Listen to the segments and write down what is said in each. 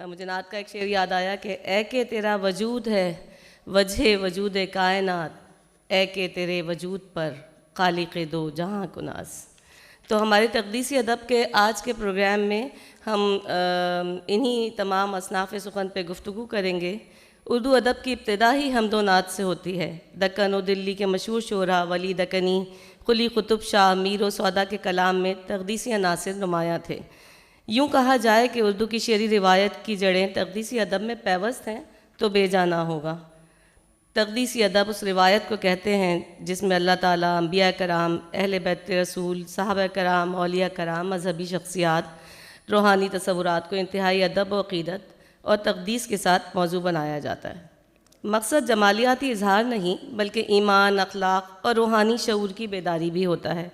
مجھے نعت کا ایک شعر یاد آیا کہ اے کہ تیرا وجود ہے وجہ وجود کائنات، اے کہ تیرے وجود پر خالق دو جہاں کو ناز۔ تو ہمارے تقدیسی ادب کے آج کے پروگرام میں ہم انہی تمام اصناف سخن پہ گفتگو کریں گے۔ اردو ادب کی ابتدا ہی حمد و نعت سے ہوتی ہے۔ دکن و دلی کے مشہور شعراء ولی دکنی، قلی قطب شاہ، میر و سودا کے کلام میں تقدیسی عناصر نمایاں تھے۔ یوں کہا جائے کہ اردو کی شعری روایت کی جڑیں تقدیسی ادب میں پیوست ہیں تو بے جا نہ ہوگا۔ تقدیسی ادب اس روایت کو کہتے ہیں جس میں اللہ تعالیٰ، انبیاء کرام، اہل بیت رسول، صحابہ کرام، اولیاء کرام، مذہبی شخصیات، روحانی تصورات کو انتہائی ادب و عقیدت اور تقدیس کے ساتھ موضوع بنایا جاتا ہے۔ مقصد جمالیاتی اظہار نہیں بلکہ ایمان، اخلاق اور روحانی شعور کی بیداری بھی ہوتا ہے۔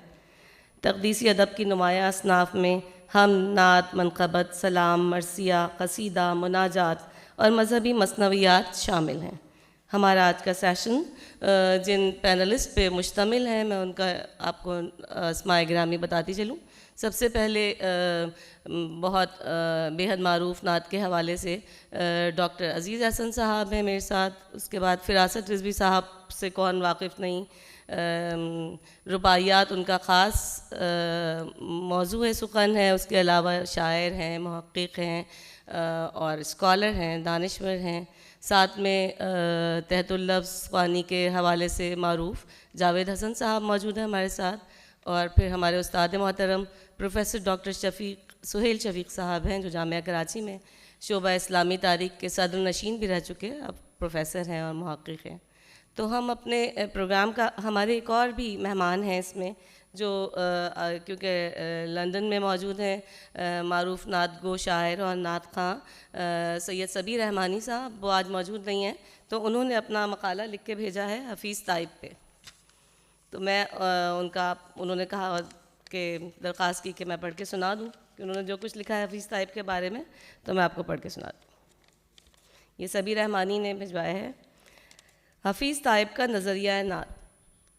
تقدیسی ادب کی نمایاں اصناف میں حمد، نعت، منقبت، سلام، مرثیہ، قصیدہ، مناجات اور مذہبی مثنویات شامل ہیں۔ ہمارا آج کا سیشن جن پینلسٹ پہ مشتمل ہے میں ان کا آپ کو اسماء گرامی بتاتی چلوں۔ سب سے پہلے بہت بے حد معروف نعت کے حوالے سے ڈاکٹر عزیز احسن صاحب ہیں میرے ساتھ۔ اس کے بعد فراست رضوی صاحب سے کون واقف نہیں، رباعیات ان کا خاص موضوع سخن ہے۔ اس کے علاوہ شاعر ہیں، محقق ہیں اور اسکالر ہیں، دانشور ہیں۔ ساتھ میں تحت اللفظ خوانی کے حوالے سے معروف جاوید حسن صاحب موجود ہیں ہمارے ساتھ، اور پھر ہمارے استاد محترم پروفیسر ڈاکٹر سہیل شفیق صاحب ہیں جو جامعہ کراچی میں شعبہ اسلامی تاریخ کے صدر نشین بھی رہ چکے، اب پروفیسر ہیں اور محقق ہیں۔ تو ہم اپنے پروگرام کا ہمارے ایک اور بھی مہمان ہیں اس میں جو کیونکہ لندن میں موجود ہیں، معروف نعت گو، شاعر اور نعت خواں سید صبی رحمانی صاحب، وہ آج موجود نہیں ہیں تو انہوں نے اپنا مقالہ لکھ کے بھیجا ہے حفیظ طائب پہ۔ تو میں انہوں نے کہا کہ درخواست کی کہ میں پڑھ کے سنا دوں کہ انہوں نے جو کچھ لکھا ہے حفیظ طائب کے بارے میں تو میں آپ کو پڑھ کے سنا دوں۔ یہ صبی رحمانی نے بھجوایا ہے۔ حفیظ طائب کا نظریہ نعت۔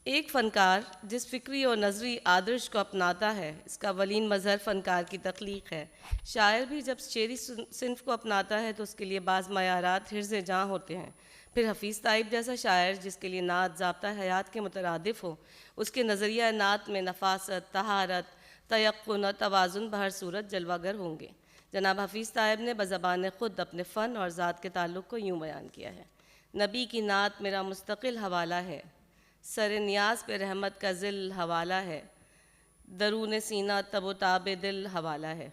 ایک فنکار جس فکری اور نظری آدرش کو اپناتا ہے، اس کا اولین مظہر فنکار کی تخلیق ہے۔ شاعر بھی جب شعری صنف کو اپناتا ہے تو اس کے لیے بعض معیارات حرز جاں ہوتے ہیں۔ پھر حفیظ طائب جیسا شاعر جس کے لیے نعت ضابطہ حیات کے مترادف ہو، اس کے نظریہ نعت میں نفاست، طہارت، تیقن اور توازن بہر صورت جلوہ گر ہوں گے۔ جناب حفیظ طائب نے بزبان خود اپنے فن اور ذات کے تعلق کو یوں بیان کیا ہے: نبی کی نعت میرا مستقل حوالہ ہے، سر نیاز پہ رحمت کا ذل حوالہ ہے، درون سینہ تب و تاب دل حوالہ ہے۔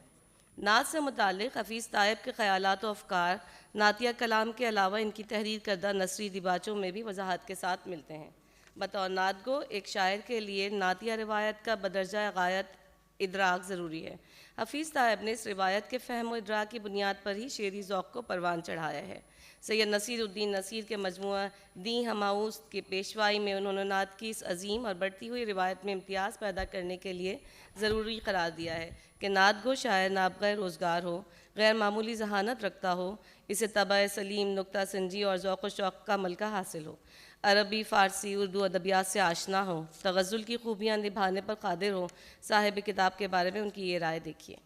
نعت سے متعلق حفیظ طائب کے خیالات و افکار نعتیہ کلام کے علاوہ ان کی تحریر کردہ نثری دیباچوں میں بھی وضاحت کے ساتھ ملتے ہیں۔ بطور نعت گو ایک شاعر کے لیے نعتیہ روایت کا بدرجہ غایت ادراک ضروری ہے۔ حفیظ طائب نے اس روایت کے فہم و ادراک کی بنیاد پر ہی شعری ذوق کو پروان چڑھایا ہے۔ سید نصیر الدین نصیر کے مجموعہ دی ہماؤس کی پیشوائی میں انہوں نے نعت کی اس عظیم اور بڑھتی ہوئی روایت میں امتیاز پیدا کرنے کے لیے ضروری قرار دیا ہے کہ نعت گو شاعر نابغہ روزگار ہو، غیر معمولی ذہانت رکھتا ہو، اسے طبع سلیم، نکتہ سنجی اور ذوق و شوق کا ملکہ حاصل ہو، عربی، فارسی، اردو ادبیات سے آشنا ہو، تغزل کی خوبیاں نبھانے پر قادر ہو۔ صاحب کتاب کے بارے میں ان کی یہ رائے دیکھیے: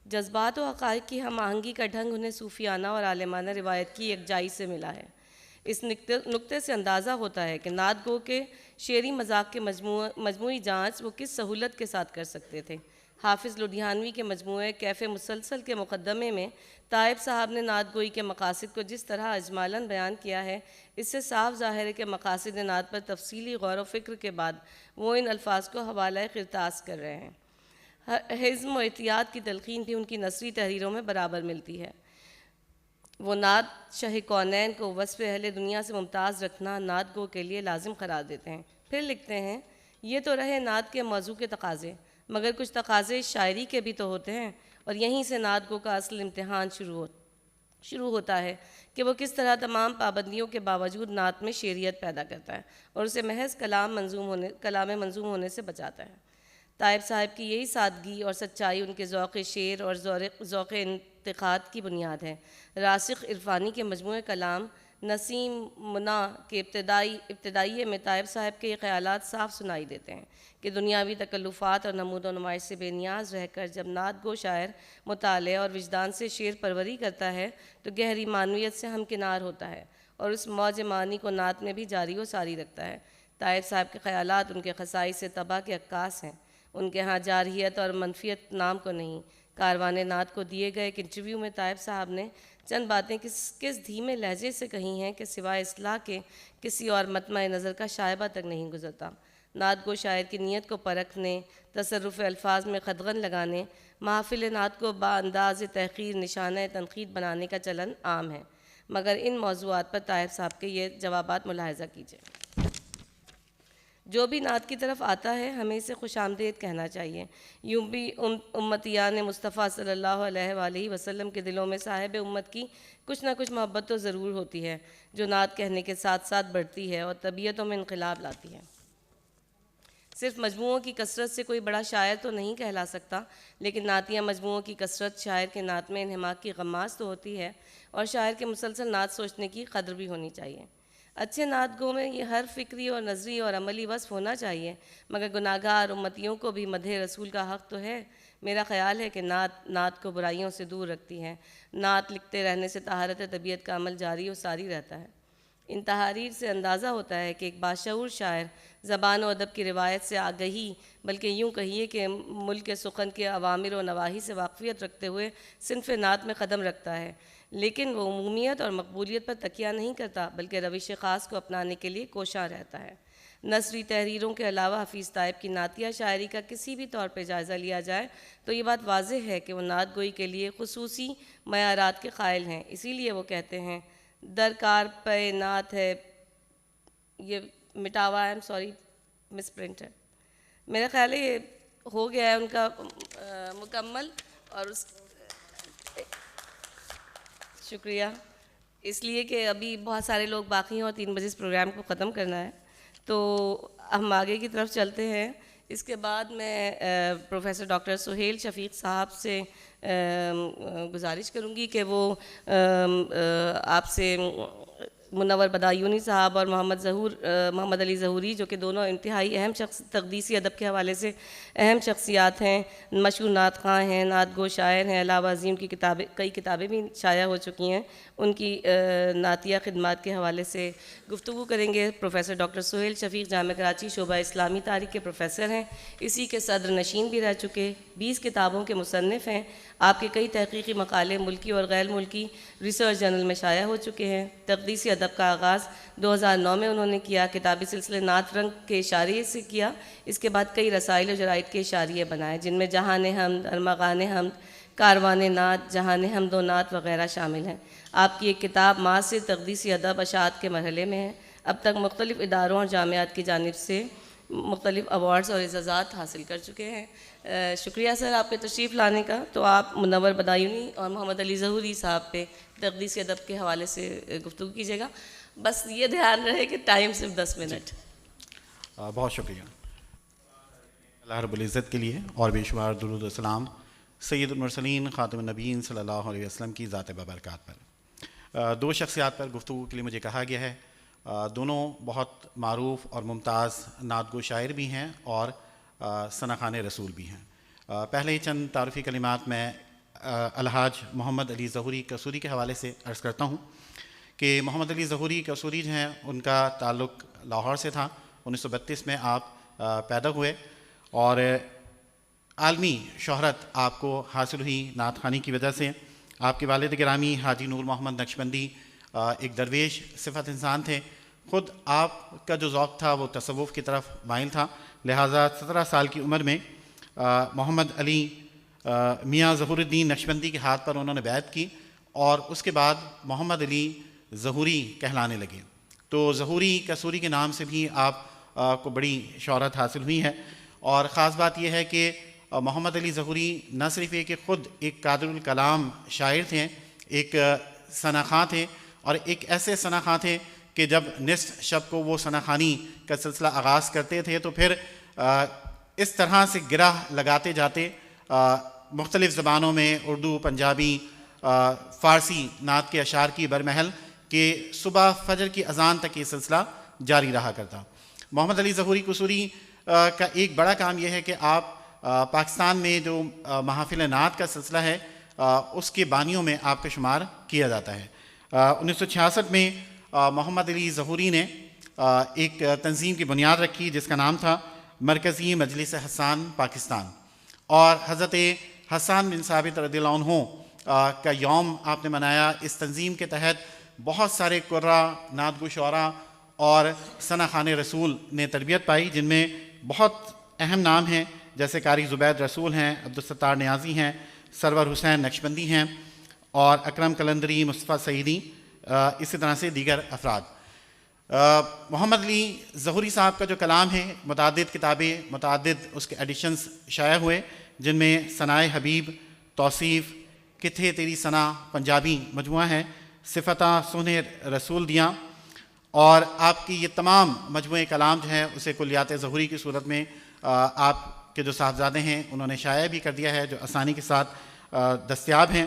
جذبات و حقائق کی ہم آہنگی کا ڈھنگ انہیں صوفیانہ اور عالمانہ روایت کی یکجائی سے ملا ہے۔ اس نکتے سے اندازہ ہوتا ہے کہ نعت گو کے شعری مذاق کے مجموعی جانچ وہ کس سہولت کے ساتھ کر سکتے تھے۔ حافظ لدھیانوی کے مجموعہ کیف مسلسل کے مقدمے میں طائب صاحب نے نعت گوئی کے مقاصد کو جس طرح اجمالاً بیان کیا ہے، اس سے صاف ظاہر ہے کہ مقاصد نعت پر تفصیلی غور و فکر کے بعد وہ ان الفاظ کو حوالہ قرطاس کر رہے ہیں۔ حزم و احتیاط کی تلقین بھی ان کی نثری تحریروں میں برابر ملتی ہے۔ وہ نعت شاہ کونین کو وصف اہل دنیا سے ممتاز رکھنا نعت گو کے لیے لازم قرار دیتے ہیں۔ پھر لکھتے ہیں: یہ تو رہے نعت کے موضوع کے تقاضے، مگر کچھ تقاضے شاعری کے بھی تو ہوتے ہیں، اور یہیں سے نعت گو کا اصل امتحان شروع ہوتا ہے کہ وہ کس طرح تمام پابندیوں کے باوجود نعت میں شعریت پیدا کرتا ہے اور اسے محض کلام منظوم ہونے سے بچاتا ہے۔ طائب صاحب کی یہی سادگی اور سچائی ان کے ذوق شعر اور ذوق انتقاد کی بنیاد ہے۔ راسخ عرفانی کے مجموعہ کلام نسیم منا کے ابتدائیے میں طائب صاحب کے یہ خیالات صاف سنائی دیتے ہیں کہ دنیاوی تکلفات اور نمود و نمائش سے بے نیاز رہ کر جب نعت گو شاعر مطالعہ اور وجدان سے شعر پروری کرتا ہے تو گہری معنویت سے ہمکنار ہوتا ہے اور اس موج معنی کو نعت میں بھی جاری و ساری رکھتا ہے۔ طائب صاحب کے خیالات ان کے خصائص سے طبع کے عکاس ہیں۔ ان کے ہاں جارحیت اور منفیت نام کو نہیں۔ کاروان نعت کو دیے گئے ایک انٹرویو میں طائب صاحب نے چند باتیں کس دھیمے لہجے سے کہی ہیں کہ سوائے اصلاح کے کسی اور مطمع نظر کا شائبہ تک نہیں گزرتا۔ نعت گو شاعر کی نیت کو پرکھنے، تصرف الفاظ میں خدغن لگانے، محافل نعت کو با انداز تحقیر نشانہ تنقید بنانے کا چلن عام ہے، مگر ان موضوعات پر طائب صاحب کے یہ جوابات ملاحظہ کیجیے۔ جو بھی نعت کی طرف آتا ہے ہمیں اسے خوش آمدید کہنا چاہیے۔ یوں بھی امتیان مصطفیٰ صلی اللہ علیہ وآلہ وسلم کے دلوں میں صاحب امت کی کچھ نہ کچھ محبت تو ضرور ہوتی ہے، جو نعت کہنے کے ساتھ ساتھ بڑھتی ہے اور طبیعتوں میں انقلاب لاتی ہے۔ صرف مجموعوں کی کثرت سے کوئی بڑا شاعر تو نہیں کہلا سکتا، لیکن نعتیہ مجموعوں کی کثرت شاعر کے نعت میں انہماک کی غماز تو ہوتی ہے، اور شاعر کے مسلسل نعت سوچنے کی قدر بھی ہونی چاہیے۔ اچھے نعت گو میں یہ ہر فکری اور نظری اور عملی وصف ہونا چاہیے، مگر گناہگار امتیوں کو بھی مدح رسول کا حق تو ہے۔ میرا خیال ہے کہ نعت کو برائیوں سے دور رکھتی ہے۔ نعت لکھتے رہنے سے طہارت طبیعت کا عمل جاری و ساری رہتا ہے۔ ان تحاریر سے اندازہ ہوتا ہے کہ ایک باشعور شاعر زبان و ادب کی روایت سے آگہی، بلکہ یوں کہیے کہ ملک کے سخن کے اوامر و نواہی سے واقفیت رکھتے ہوئے صنف نعت میں قدم رکھتا ہے، لیکن وہ عمومیت اور مقبولیت پر تکیہ نہیں کرتا، بلکہ روش خاص کو اپنانے کے لیے کوشاں رہتا ہے۔ نثری تحریروں کے علاوہ حفیظ طائب کی نعتیہ شاعری کا کسی بھی طور پہ جائزہ لیا جائے تو یہ بات واضح ہے کہ وہ نعت گوئی کے لیے خصوصی معیارات کے قائل ہیں۔ اسی لیے وہ کہتے ہیں درکار پہ نعت ہے، یہ مٹاوا ہے، سوری مس پرنٹ ہے، میرا خیال ہے یہ ہو گیا ہے ان کا مکمل، اور اس شکریہ، اس لیے کہ ابھی بہت سارے لوگ باقی ہیں اور 3 بجے اس پروگرام کو ختم کرنا ہے، تو ہم آگے کی طرف چلتے ہیں۔ اس کے بعد میں پروفیسر ڈاکٹر سہیل شفیق صاحب سے گزارش کروں گی کہ وہ آپ سے منور بدایونی صاحب اور محمد علی ظہوری، جو کہ دونوں انتہائی اہم تقدیسی ادب کے حوالے سے اہم شخصیات ہیں، مشہور نعت خواں ہیں، نعت گو شاعر ہیں، علاوہ ازیں کی کئی کتابیں بھی شائع ہو چکی ہیں، ان کی نعتیہ خدمات کے حوالے سے گفتگو کریں گے۔ پروفیسر ڈاکٹر سہیل شفیق جامعہ کراچی شعبہ اسلامی تاریخ کے پروفیسر ہیں، اسی کے صدر نشین بھی رہ چکے، 20 کتابوں کے مصنف ہیں۔ آپ کے کئی تحقیقی مقالے ملکی اور غیر ملکی ریسرچ جرنل میں شائع ہو چکے ہیں۔ تقدیسی ادب کا آغاز 2009 میں انہوں نے کیا، کتابی سلسلے نعت رنگ کے اشاریے سے کیا، اس کے بعد کئی رسائل و جرائد کے اشاریے بنائے، جن میں جہان حمد، ارمغان حمد، کاروان نعت، جہان حمد و نعت وغیرہ شامل ہیں۔ آپ کی ایک کتاب معاصر تقدیسی ادب اشاعت کے مرحلے میں ہے۔ اب تک مختلف اداروں اور جامعات کی جانب سے مختلف ایوارڈز اور اعزازات حاصل کر چکے ہیں۔ شکریہ سر آپ کے تشریف لانے کا۔ تو آپ منور بدایونی اور محمد علی ظہوری صاحب پہ تقدیسی ادب کے حوالے سے گفتگو کیجیے گا، بس یہ دھیان رہے کہ ٹائم صرف 10 منٹ۔ بہت شکریہ اللہ رب العزت کے لیے، اور بے شمار درود و سلام سید المرسلین خاتم النبیین صلی اللہ علیہ وسلم کی ذات بابرکات پر۔ 2 شخصیات پر گفتگو کے لیے مجھے کہا گیا ہے، دونوں بہت معروف اور ممتاز نعت گو شاعر بھی ہیں اور ثنا خوان رسول بھی ہیں۔ پہلے چند تعارفی کلمات میں الحاج محمد علی ظہوری قصوری کے حوالے سے عرض کرتا ہوں کہ محمد علی ظہوری قصوری جو ہیں ان کا تعلق لاہور سے تھا۔ 1932 میں آپ پیدا ہوئے اور عالمی شہرت آپ کو حاصل ہوئی نعت خوانی کی وجہ سے۔ آپ کے والد گرامی حاجی نور محمد نقشبندی ایک درویش صفت انسان تھے۔ خود آپ کا جو ذوق تھا وہ تصوف کی طرف مائل تھا، لہٰذا 17 سال کی عمر میں محمد علی میاں ظہور الدین نقشبندی کے ہاتھ پر انہوں نے بیعت کی، اور اس کے بعد محمد علی ظہوری کہلانے لگے۔ تو ظہوری قصوری کے نام سے بھی آپ کو بڑی شہرت حاصل ہوئی ہے، اور خاص بات یہ ہے کہ محمد علی ظہوری نہ صرف یہ کہ خود ایک قادر الکلام شاعر تھے، ایک ثنا خواں تھے، اور ایک ایسے ثنا خواں تھے کہ جب نصف شب کو وہ ثنا خوانی کا سلسلہ آغاز کرتے تھے تو پھر اس طرح سے گرہ لگاتے جاتے مختلف زبانوں میں، اردو، پنجابی، فارسی نعت کے اشعار کی برمحل، کہ صبح فجر کی اذان تک یہ سلسلہ جاری رہا کرتا۔ محمد علی ظہوری قصوری کا ایک بڑا کام یہ ہے کہ آپ پاکستان میں جو محافل نعت کا سلسلہ ہے اس کے بانیوں میں آپ کا شمار کیا جاتا ہے۔ 1966 میں محمد علی ظہوری نے ایک تنظیم کی بنیاد رکھی جس کا نام تھا مرکزی مجلس حسان پاکستان، اور حضرت حسان بن ثابت رضی اللہ عنہ کا یوم آپ نے منایا۔ اس تنظیم کے تحت بہت سارے قراء، نعت گو شعراء اور ثنا خوان رسول نے تربیت پائی، جن میں بہت اہم نام ہیں جیسے قاری زبید رسول ہیں، عبدالستار نیازی ہیں، سرور حسین نقشبندی ہیں، اور اکرم قلندری، مصطفیٰ سعیدی، اسی طرح سے دیگر افراد۔ محمد علی ظہوری صاحب کا جو کلام ہے متعدد کتابیں، متعدد اس کے ایڈیشنز شائع ہوئے، جن میں ثنائے حبیب، توصیف، کتھے تیری ثنا پنجابی مجموعہ ہے، صفتاں سونے رسول دیاں، اور آپ کی یہ تمام مجموعہ کلام جو ہے اسے کلیات ظہوری کی صورت میں آپ کے جو صاحبزادے ہیں انہوں نے شائع بھی کر دیا ہے، جو آسانی کے ساتھ دستیاب ہیں۔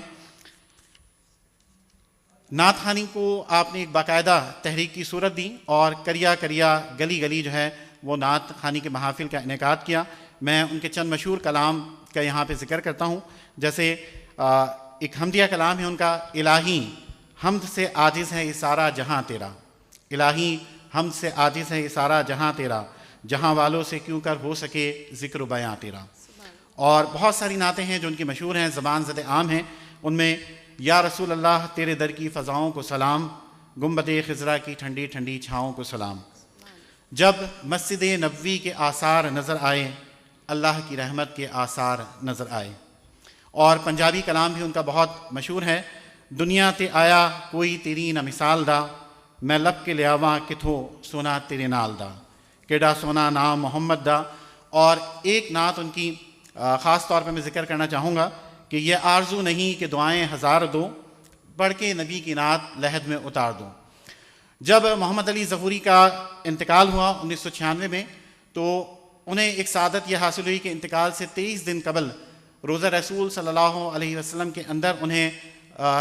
نعت خوانی کو آپ نے ایک باقاعدہ تحریک کی صورت دی، اور کریا کریا گلی گلی جو ہے وہ نعت خوانی کے محافل کا انعقاد کیا۔ میں ان کے چند مشہور کلام کا یہاں پہ ذکر کرتا ہوں، جیسے ایک حمدیہ کلام ہے ان کا، الہی حمد سے عاجز ہے یہ سارا جہاں تیرا، الہی حمد سے عاجز ہے یہ سارا جہاں تیرا، جہاں والوں سے کیوں کر ہو سکے ذکر و بیاں تیرا۔ اور بہت ساری نعتیں ہیں جو ان کی مشہور ہیں، زبان زد عام ہیں، ان میں یا رسول اللہ تیرے در کی فضاؤں کو سلام، گنبد خضرا کی ٹھنڈی ٹھنڈی چھاؤں کو سلام، جب مسجد نبوی کے آثار نظر آئے اللہ کی رحمت کے آثار نظر آئے۔ اور پنجابی کلام بھی ان کا بہت مشہور ہے، دنیا تے آیا کوئی تیری نہ مثال دا، میں لب کے لیاواں کتھو سونا تیرے نال دا، کیڈا سونا نام محمد دا۔ اور ایک نعت ان کی خاص طور پہ میں ذکر کرنا چاہوں گا کہ یہ آرزو نہیں کہ دعائیں ہزار دو، پڑھ کے نبی کی نعت لحد میں اتار دو۔ جب محمد علی ظہوری کا انتقال ہوا 1996 میں، تو انہیں ایک سعادت یہ حاصل ہوئی کہ انتقال سے 23 دن قبل روزہ رسول صلی اللہ علیہ وسلم کے اندر انہیں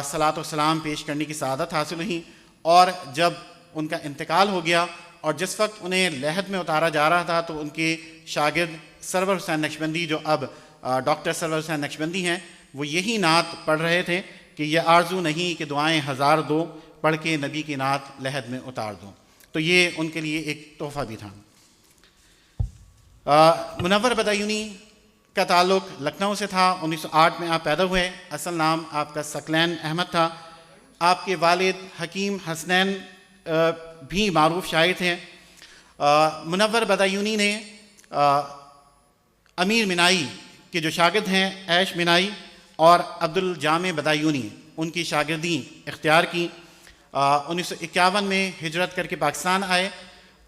صلاۃ و سلام پیش کرنے کی سعادت حاصل ہوئی۔ اور جب ان کا انتقال ہو گیا اور جس وقت انہیں لحد میں اتارا جا رہا تھا، تو ان کے شاگرد سرور حسین نقشبندی، جو اب ڈاکٹر سرور حسین نقشبندی ہیں، وہ یہی نعت پڑھ رہے تھے کہ یہ آرزو نہیں کہ دعائیں ہزار دو، پڑھ کے نبی کی نعت لحد میں اتار دو۔ تو یہ ان کے لیے ایک تحفہ بھی تھا۔ منور بدایونی کا تعلق لکھنؤ سے تھا، 1908 میں آپ پیدا ہوئے، اصل نام آپ کا ثقلین احمد تھا۔ آپ کے والد حکیم حسنین بھی معروف شاعر تھے۔ منور بدایونی نے امیر منائی کے جو شاگرد ہیں عیش منائی اور عبدالجامع بدایونی، ان کی شاگردی اختیار کی۔ 1951 میں ہجرت کر کے پاکستان آئے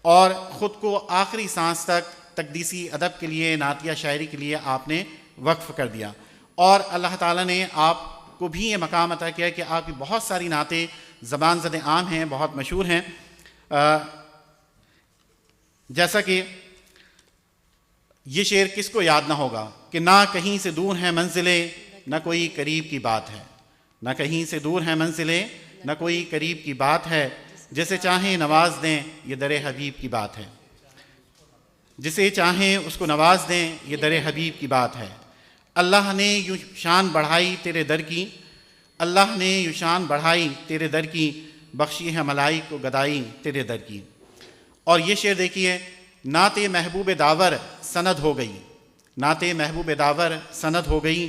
اور خود کو آخری سانس تک تقدیسی ادب کے لیے، نعتیہ شاعری کے لیے آپ نے وقف کر دیا، اور اللہ تعالیٰ نے آپ کو بھی یہ مقام عطا کیا کہ آپ کی بہت ساری نعتیں زبان زد عام ہیں، بہت مشہور ہیں، جیسا کہ یہ شعر کس کو یاد نہ ہوگا کہ نہ کہیں سے دور ہیں منزلیں نہ کوئی قریب کی بات ہے، نہ کہیں سے دور ہیں منزلیں نہ کوئی قریب کی بات ہے، جسے چاہیں نواز دیں یہ در حبیب کی بات ہے، جسے چاہیں اس کو نواز دیں یہ در حبیب کی بات ہے۔ اللہ نے یوں شان بڑھائی تیرے در کی، اللہ نے یوں شان بڑھائی تیرے در کی، بخشی ہے ملائی کو گدائی تیرے در کی۔ اور یہ شعر دیکھیے، نعت محبوب داور سند ہو گئی، نعت محبوب داور سند ہو گئی،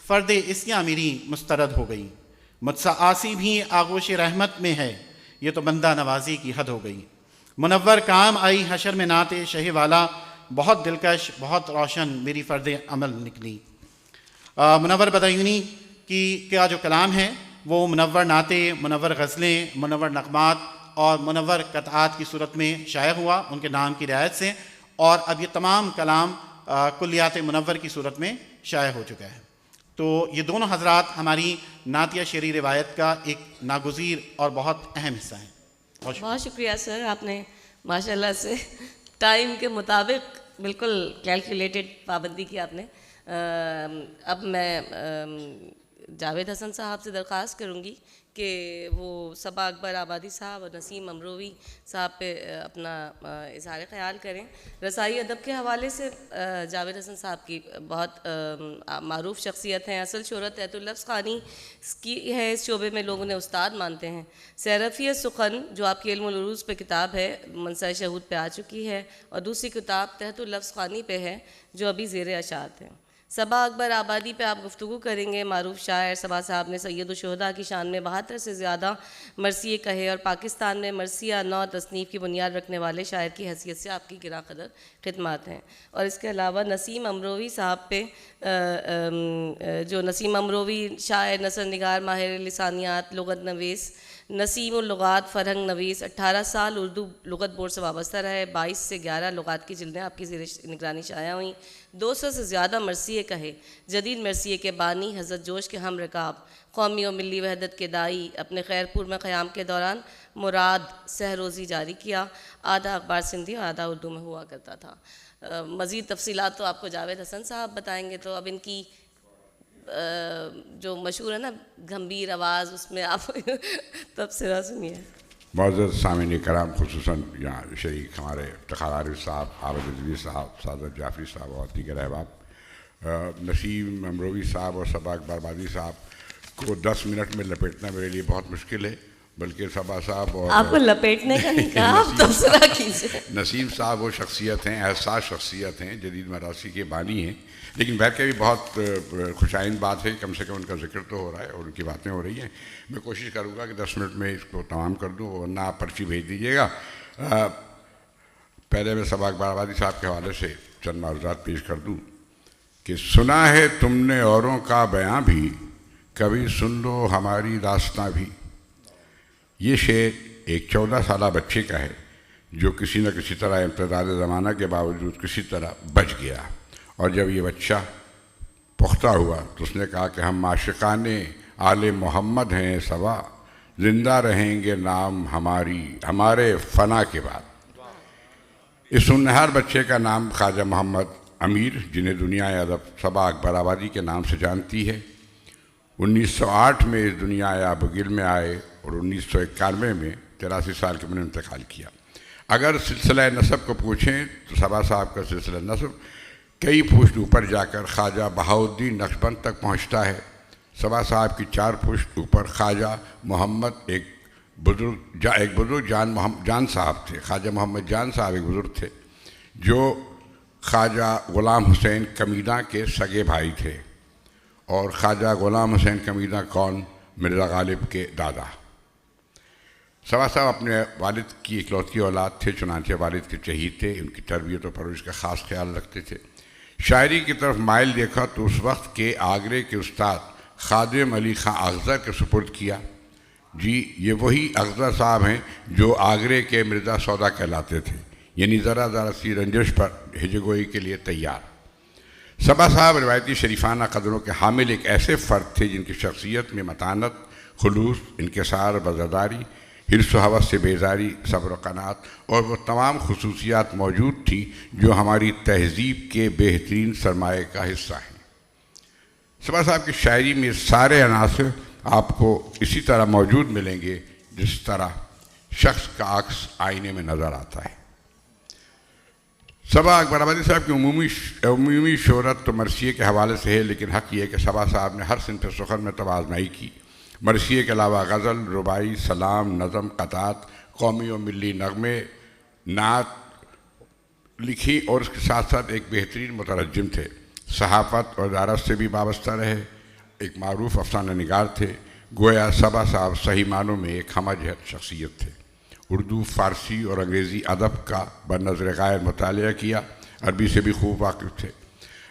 فرد اسیاں میری مسترد ہو گئی، مجھ سا آسی بھی آغوش رحمت میں ہے، یہ تو بندہ نوازی کی حد ہو گئی۔ منور کام آئی حشر میں نعت شہ والا، بہت دلکش بہت روشن میری فرد عمل نکلی۔ منور بدایونی کا جو کلام ہے وہ منور نعتیں، منور غزلیں، منور نغمات اور منور قطعات کی صورت میں شائع ہوا ان کے نام کی رعایت سے، اور اب یہ تمام کلام کلیات منور کی صورت میں شائع ہو چکا ہے۔ تو یہ دونوں حضرات ہماری نعتیہ شعری روایت کا ایک ناگزیر اور بہت اہم حصہ ہیں۔ بہت شکریہ سر، آپ نے ماشاءاللہ سے ٹائم کے مطابق بالکل کیلکولیٹڈ پابندی کی آپ نے۔ اب میں جاوید حسن صاحب سے درخواست کروں گی کہ وہ صبا اکبر آبادی صاحب اور نسیم امروی صاحب پہ اپنا اظہار خیال کریں. رسائی ادب کے حوالے سے جاوید حسن صاحب کی بہت معروف شخصیت ہیں. اصل شہرت تحت اللفظ خوانی کی ہے, اس شعبے میں لوگ انہیں استاد مانتے ہیں. سیرفیہ سخن جو آپ کی علم العروض پہ کتاب ہے منصہ شہود پہ آ چکی ہے, اور دوسری کتاب تحت اللفظ خوانی پہ ہے جو ابھی زیر اشاعت ہے. صبا اکبر آبادی پہ آپ گفتگو کریں گے. معروف شاعر صبا صاحب نے سید الشہداء کی شان میں 72 سے زیادہ مرثیے کہے, اور پاکستان میں مرثیہ نو تصنیف کی بنیاد رکھنے والے شاعر کی حیثیت سے آپ کی گراں قدر خدمات ہیں. اور اس کے علاوہ نسیم امروی صاحب پہ جو نسیم امروی شاعر, نثر نگار, ماہر لسانیات, لغت نویس, نسیم اللغات, فرہنگ نویس, 18 سال اردو لغت بورڈ سے وابستہ رہے. 22 سے 11 لغات کی جلدیں آپ کی زیر نگرانی شائع ہوئیں. 200 سے زیادہ مرثیے کہے. جدید مرثیے کے بانی, حضرت جوش کے ہم رکاب, قومی و ملی وحدت کے دائی. اپنے خیرپور میں قیام کے دوران مراد سہروزی جاری کیا. آدھا اخبار سندھی اور آدھا اردو میں ہوا کرتا تھا. مزید تفصیلات تو آپ کو جاوید حسن صاحب بتائیں گے. تو اب ان کی جو مشہور ہے نا گھمبیر آواز, اس میں آپ تبصرہ سنیے. معزز سامعین کرام, خصوصاً یہاں شریک ہمارے افتخار عارف صاحب, عابد رضوی صاحب, سعادت جعفری صاحب اور دیگر احباب, نسیم امروی صاحب اور صبا اکبر آبادی صاحب کو 10 منٹ میں لپیٹنا میرے لیے بہت مشکل ہے, بلکہ صبا صاحب اور آپ کو لپیٹنے کا نہیں کہا, آپ تبصرہ کیجیے. نسیم صاحب وہ شخصیت ہیں, حساس شخصیت ہیں, جدید مراثی کے بانی ہیں, لیکن بیٹھ کے بھی بہت خوشائند بات ہے, کم سے کم ان کا ذکر تو ہو رہا ہے اور ان کی باتیں ہو رہی ہیں. میں کوشش کروں گا کہ 10 منٹ میں اس کو تمام کر دوں, ورنہ آپ پرچی بھیج دیجیے گا. پہلے میں صبا اکبر آبادی صاحب کے حوالے سے چند معروضات پیش کر دوں کہ سنا ہے تم نے اوروں کا بیاں بھی, کبھی سن لو ہماری داستاں بھی. یہ شعر ایک 14 سالہ بچے کا ہے جو کسی نہ کسی طرح امتداد زمانہ کے باوجود کسی طرح بچ گیا, اور جب یہ بچہ پختہ ہوا تو اس نے کہا کہ ہم عاشقان آل محمد ہیں صبا, زندہ رہیں گے نام ہمارے فنا کے بعد. اس ہونہار بچے کا نام خواجہ محمد امیر, جنہیں دنیا ادب صبا اکبر آبادی کے نام سے جانتی ہے, 1908 میں اس دنیا آبگل میں آئے اور 1991 میں 83 سال کے میں نے انتقال کیا. اگر سلسلہ نسب کو پوچھیں تو صبا صاحب کا سلسلہ نسب کئی پشت اوپر جا کر خواجہ بہاؤالدین نقشبند تک پہنچتا ہے. صبا صاحب کی 4 پشت اوپر خواجہ محمد ایک بزرگ جان صاحب تھے. خواجہ محمد جان صاحب ایک بزرگ تھے جو خواجہ غلام حسین کمیدہ کے سگے بھائی تھے, اور خواجہ غلام حسین کمیدہ کون؟ مرزا غالب کے دادا. صبا صاحب اپنے والد کی اکلوتی اولاد تھے, چنانچہ والد کے شہید تھے, ان کی تربیت و پرورش کا خاص خیال رکھتے تھے. شاعری کی طرف مائل دیکھا تو اس وقت کے آگرے کے استاد خادم علی خان اخضر کے سپرد کیا. جی یہ وہی اخضر صاحب ہیں جو آگرے کے مرزا سودا کہلاتے تھے, یعنی ذرا سی رنجش پر ہجگوئی کے لیے تیار. صبا صاحب روایتی شریفانہ قدروں کے حامل ایک ایسے فرد تھے جن کی شخصیت میں متانت, خلوص, انکسار, بزرداری, حرص و حوث سے بیزاری, صبر و قناعت اور وہ تمام خصوصیات موجود تھیں جو ہماری تہذیب کے بہترین سرمایہ کا حصہ ہیں. صبا صاحب کی شاعری میں سارے عناصر آپ کو اسی طرح موجود ملیں گے جس طرح شخص کا عکس آئینے میں نظر آتا ہے. صبا اکبر آبادی صاحب کی عمومی شہرت تو مرثیے کے حوالے سے ہے, لیکن حق یہ ہے کہ صبا صاحب نے ہر صنف سخن میں توازنائی کی. مرثیے کے علاوہ غزل, رباعی, سلام, نظم, قطعات, قومی و ملی نغمے, نعت لکھی, اور اس کے ساتھ ساتھ ایک بہترین مترجم تھے. صحافت اور ادارت سے بھی وابستہ رہے, ایک معروف افسانہ نگار تھے. گویا صبا صاحب صحیح معنوں میں ایک ہمہ جہت شخصیت تھے. اردو, فارسی اور انگریزی ادب کا بنظر غائب مطالعہ کیا, عربی سے بھی خوب واقف تھے.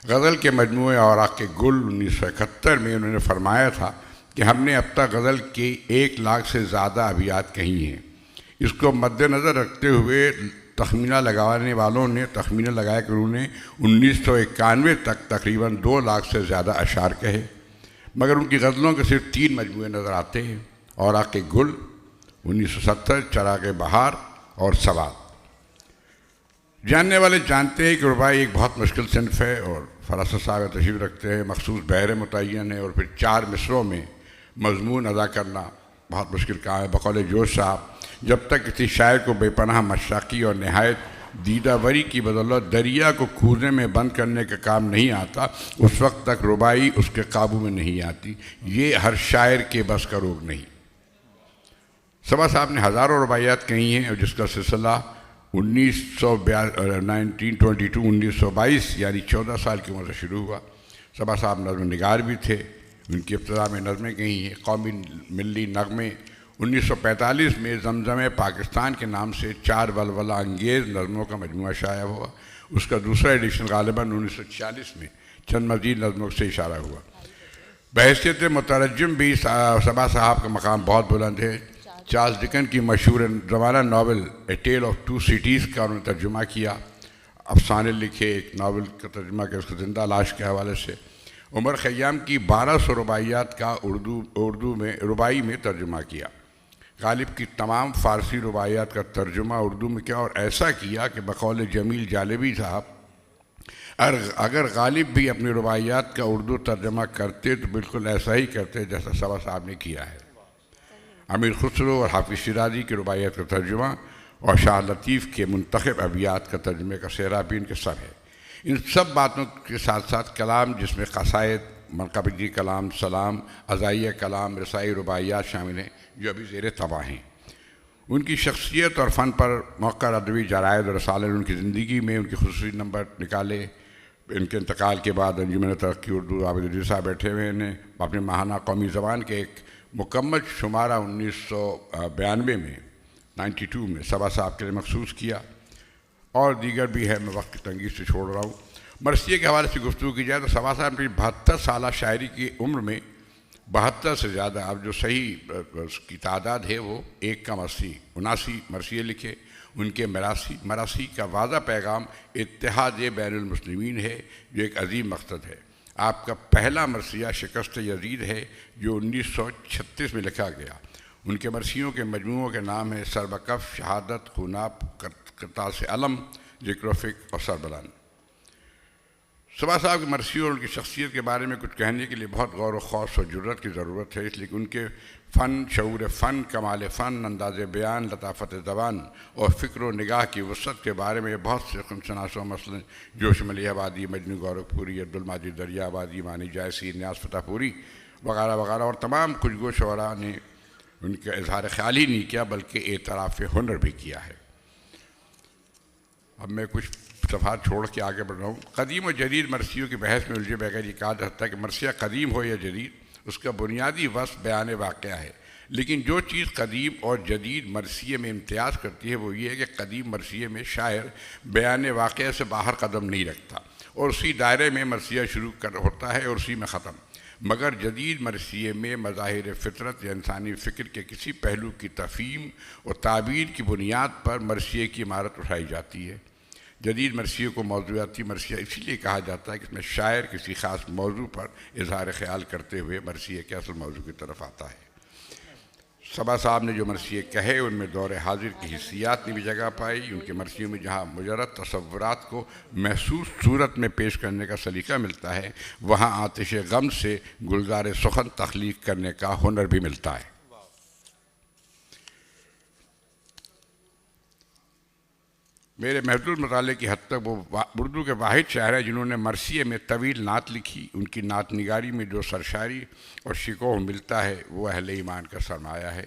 غزل کے مجموعے اوراق کے گل 1971 میں انہوں نے فرمایا تھا کہ ہم نے اب تک غزل کی 1 لاکھ سے زیادہ ابیات کہی ہیں. اس کو مد نظر رکھتے ہوئے تخمینہ لگانے والوں نے تخمینہ لگایا کہ انہوں نے 1991 تک تقریباً 2 لاکھ سے زیادہ اشعار کہے, مگر ان کی غزلوں کے صرف 3 مجموعے نظر آتے ہیں: اوراق گل 1970, چراغ بہار اور سوات. جاننے والے جانتے ہیں کہ رباعی ایک بہت مشکل صنف ہے, اور فراست صاحب تشریف رکھتے ہیں. مخصوص بحر متعین ہے, اور پھر 4 مصروں میں مضمون ادا کرنا بہت مشکل کام ہے. بقول جوش صاحب, جب تک کسی شاعر کو بے پناہ مشاقی اور نہایت دیداوری کی بدولت دریا کو کوزے میں بند کرنے کا کام نہیں آتا, اس وقت تک ربائی اس کے قابو میں نہیں آتی. یہ ہر شاعر کے بس کا روگ نہیں. صبا صاحب نے ہزاروں رباعیات کہی ہیں, اور جس کا سلسلہ 1922 یعنی 14 سال کی عمر سے شروع ہوا. صبا صاحب نظم نگار بھی تھے. ان کی ابتدا میں نظمیں کہی ہیں. قومی ملی نغمے 1945 میں زمزمِ پاکستان کے نام سے 4 ولولہ انگیز نظموں کا مجموعہ شائع ہوا. اس کا دوسرا ایڈیشن غالباً 1946 میں چند مزید نظموں سے اشارہ ہوا. بحیثیت مترجم بھی صبا صاحب کا مقام بہت بلند ہے. چارلز ڈکن کی مشہور زمانہ novel a tail of 2 cities کا انہوں نے ترجمہ کیا. افسانے لکھے, ایک ناول کا ترجمہ کیا اس کو زندہ لاش کے حوالے سے. عمر خیام کی 1200 رباعیات کا ربائی میں ترجمہ کیا. غالب کی تمام فارسی رباعیات کا ترجمہ اردو میں کیا, اور ایسا کیا کہ بقول جمیل جالبی صاحب اگر غالب بھی اپنی رباعیات کا اردو ترجمہ کرتے تو بالکل ایسا ہی کرتے جیسا صبا صاحب نے کیا ہے. امیر خسرو اور حافظ شیرازی کی رباعیات کا ترجمہ اور شاہ لطیف کے منتخب ابیات کا ترجمے کا سہرا بھی ان کے سر ہے. ان سب باتوں کے ساتھ ساتھ کلام, جس میں قصائد, منقبتی کلام, سلام, عزائیہ کلام, رسائی رباعیات شامل ہیں, جو ابھی زیر طبع ہیں. ان کی شخصیت اور فن پر موقع ادبی جرائد اور رسالے نے ان کی زندگی میں ان کے خصوصی نمبر نکالے. ان کے انتقال کے بعد انجمن ترقی اردو عابد الدین صاحب بیٹھے ہوئے ہیں. اپنے ماہانہ قومی زبان کے ایک مکمل شمارہ 1992 میں 92 میں صبا صاحب کے لیے مخصوص کیا, اور دیگر بھی ہے. میں وقت کی تنگی سے چھوڑ رہا ہوں. مرثیے کے حوالے سے گفتگو کی جائے تو صبا صاحب کی 72 سالہ شاعری کی عمر میں 72 سے زیادہ, اب جو صحیح اس کی تعداد ہے وہ 1 کا 79 مرثیے لکھے. ان کے مراثی کا واضح پیغام اتحاد بین المسلمین ہے, جو ایک عظیم مقصد ہے. آپ کا پہلا مرثیہ شکست یزید ہے, جو 1936 میں لکھا گیا. ان کے مرثیوں کے مجموعوں کے نام ہیں سربکف, شہادت, خوناب, قرطاس علم, ذکر و فکر اور سربلند. صبا صاحب کی مرثیوں اور ان کی شخصیت کے بارے میں کچھ کہنے کے لیے بہت غور و خوض اور جرت کی ضرورت ہے, اس لیے کہ ان کے فن, شعور فن, کمال فن, انداز بیان, لطافت زبان اور فکر و نگاہ کی وسعت کے بارے میں بہت سے خنشناسوں, مثلا جوش ملیح آبادی, مجنو گورکھپوری, عبدالماجد دریا آبادی, مانی جائسی, نیاز فتح پوری وغیرہ وغیرہ, اور تمام خوشگو شعراء نے ان کا اظہار خیال ہی نہیں کیا بلکہ اعتراف ہنر بھی کیا ہے. اب میں کچھ صفحات چھوڑ کے آگے بڑھ رہا ہوں. قدیم و جدید مرثیوں کی بحث میں الجھے بغیر یہ کہا جاتا ہے کہ مرثیہ قدیم ہو یا جدید, اس کا بنیادی وصف بیان واقعہ ہے. لیکن جو چیز قدیم اور جدید مرثیے میں امتیاز کرتی ہے وہ یہ ہے کہ قدیم مرثیے میں شاعر بیان واقعہ سے باہر قدم نہیں رکھتا, اور اسی دائرے میں مرثیہ شروع ہوتا ہے اور اسی میں ختم. مگر جدید مرثیے میں مظاہر فطرت یا انسانی فکر کے کسی پہلو کی تفہیم اور تعبیر کی بنیاد پر مرثیے کی عمارت اٹھائی جاتی ہے. جدید مرثیے کو موضوعاتی مرثیہ اسی لیے کہا جاتا ہے کہ اس میں شاعر کسی خاص موضوع پر اظہار خیال کرتے ہوئے مرثیے کے اصل موضوع کی طرف آتا ہے. صبا صاحب نے جو مرثیے کہے ان میں دور حاضر کی حسیات نے بھی جگہ پائی. ان کے مرثیوں میں جہاں مجرد تصورات کو محسوس صورت میں پیش کرنے کا سلیقہ ملتا ہے, وہاں آتش غم سے گلزار سخن تخلیق کرنے کا ہنر بھی ملتا ہے. میرے محدود مطالعے کی حد تک وہ اردو کے واحد شاعر ہیں جنہوں نے مرثیے میں طویل نعت لکھی. ان کی نعت نگاری میں جو سرشاری اور شکوہ ملتا ہے وہ اہل ایمان کا سرمایہ ہے.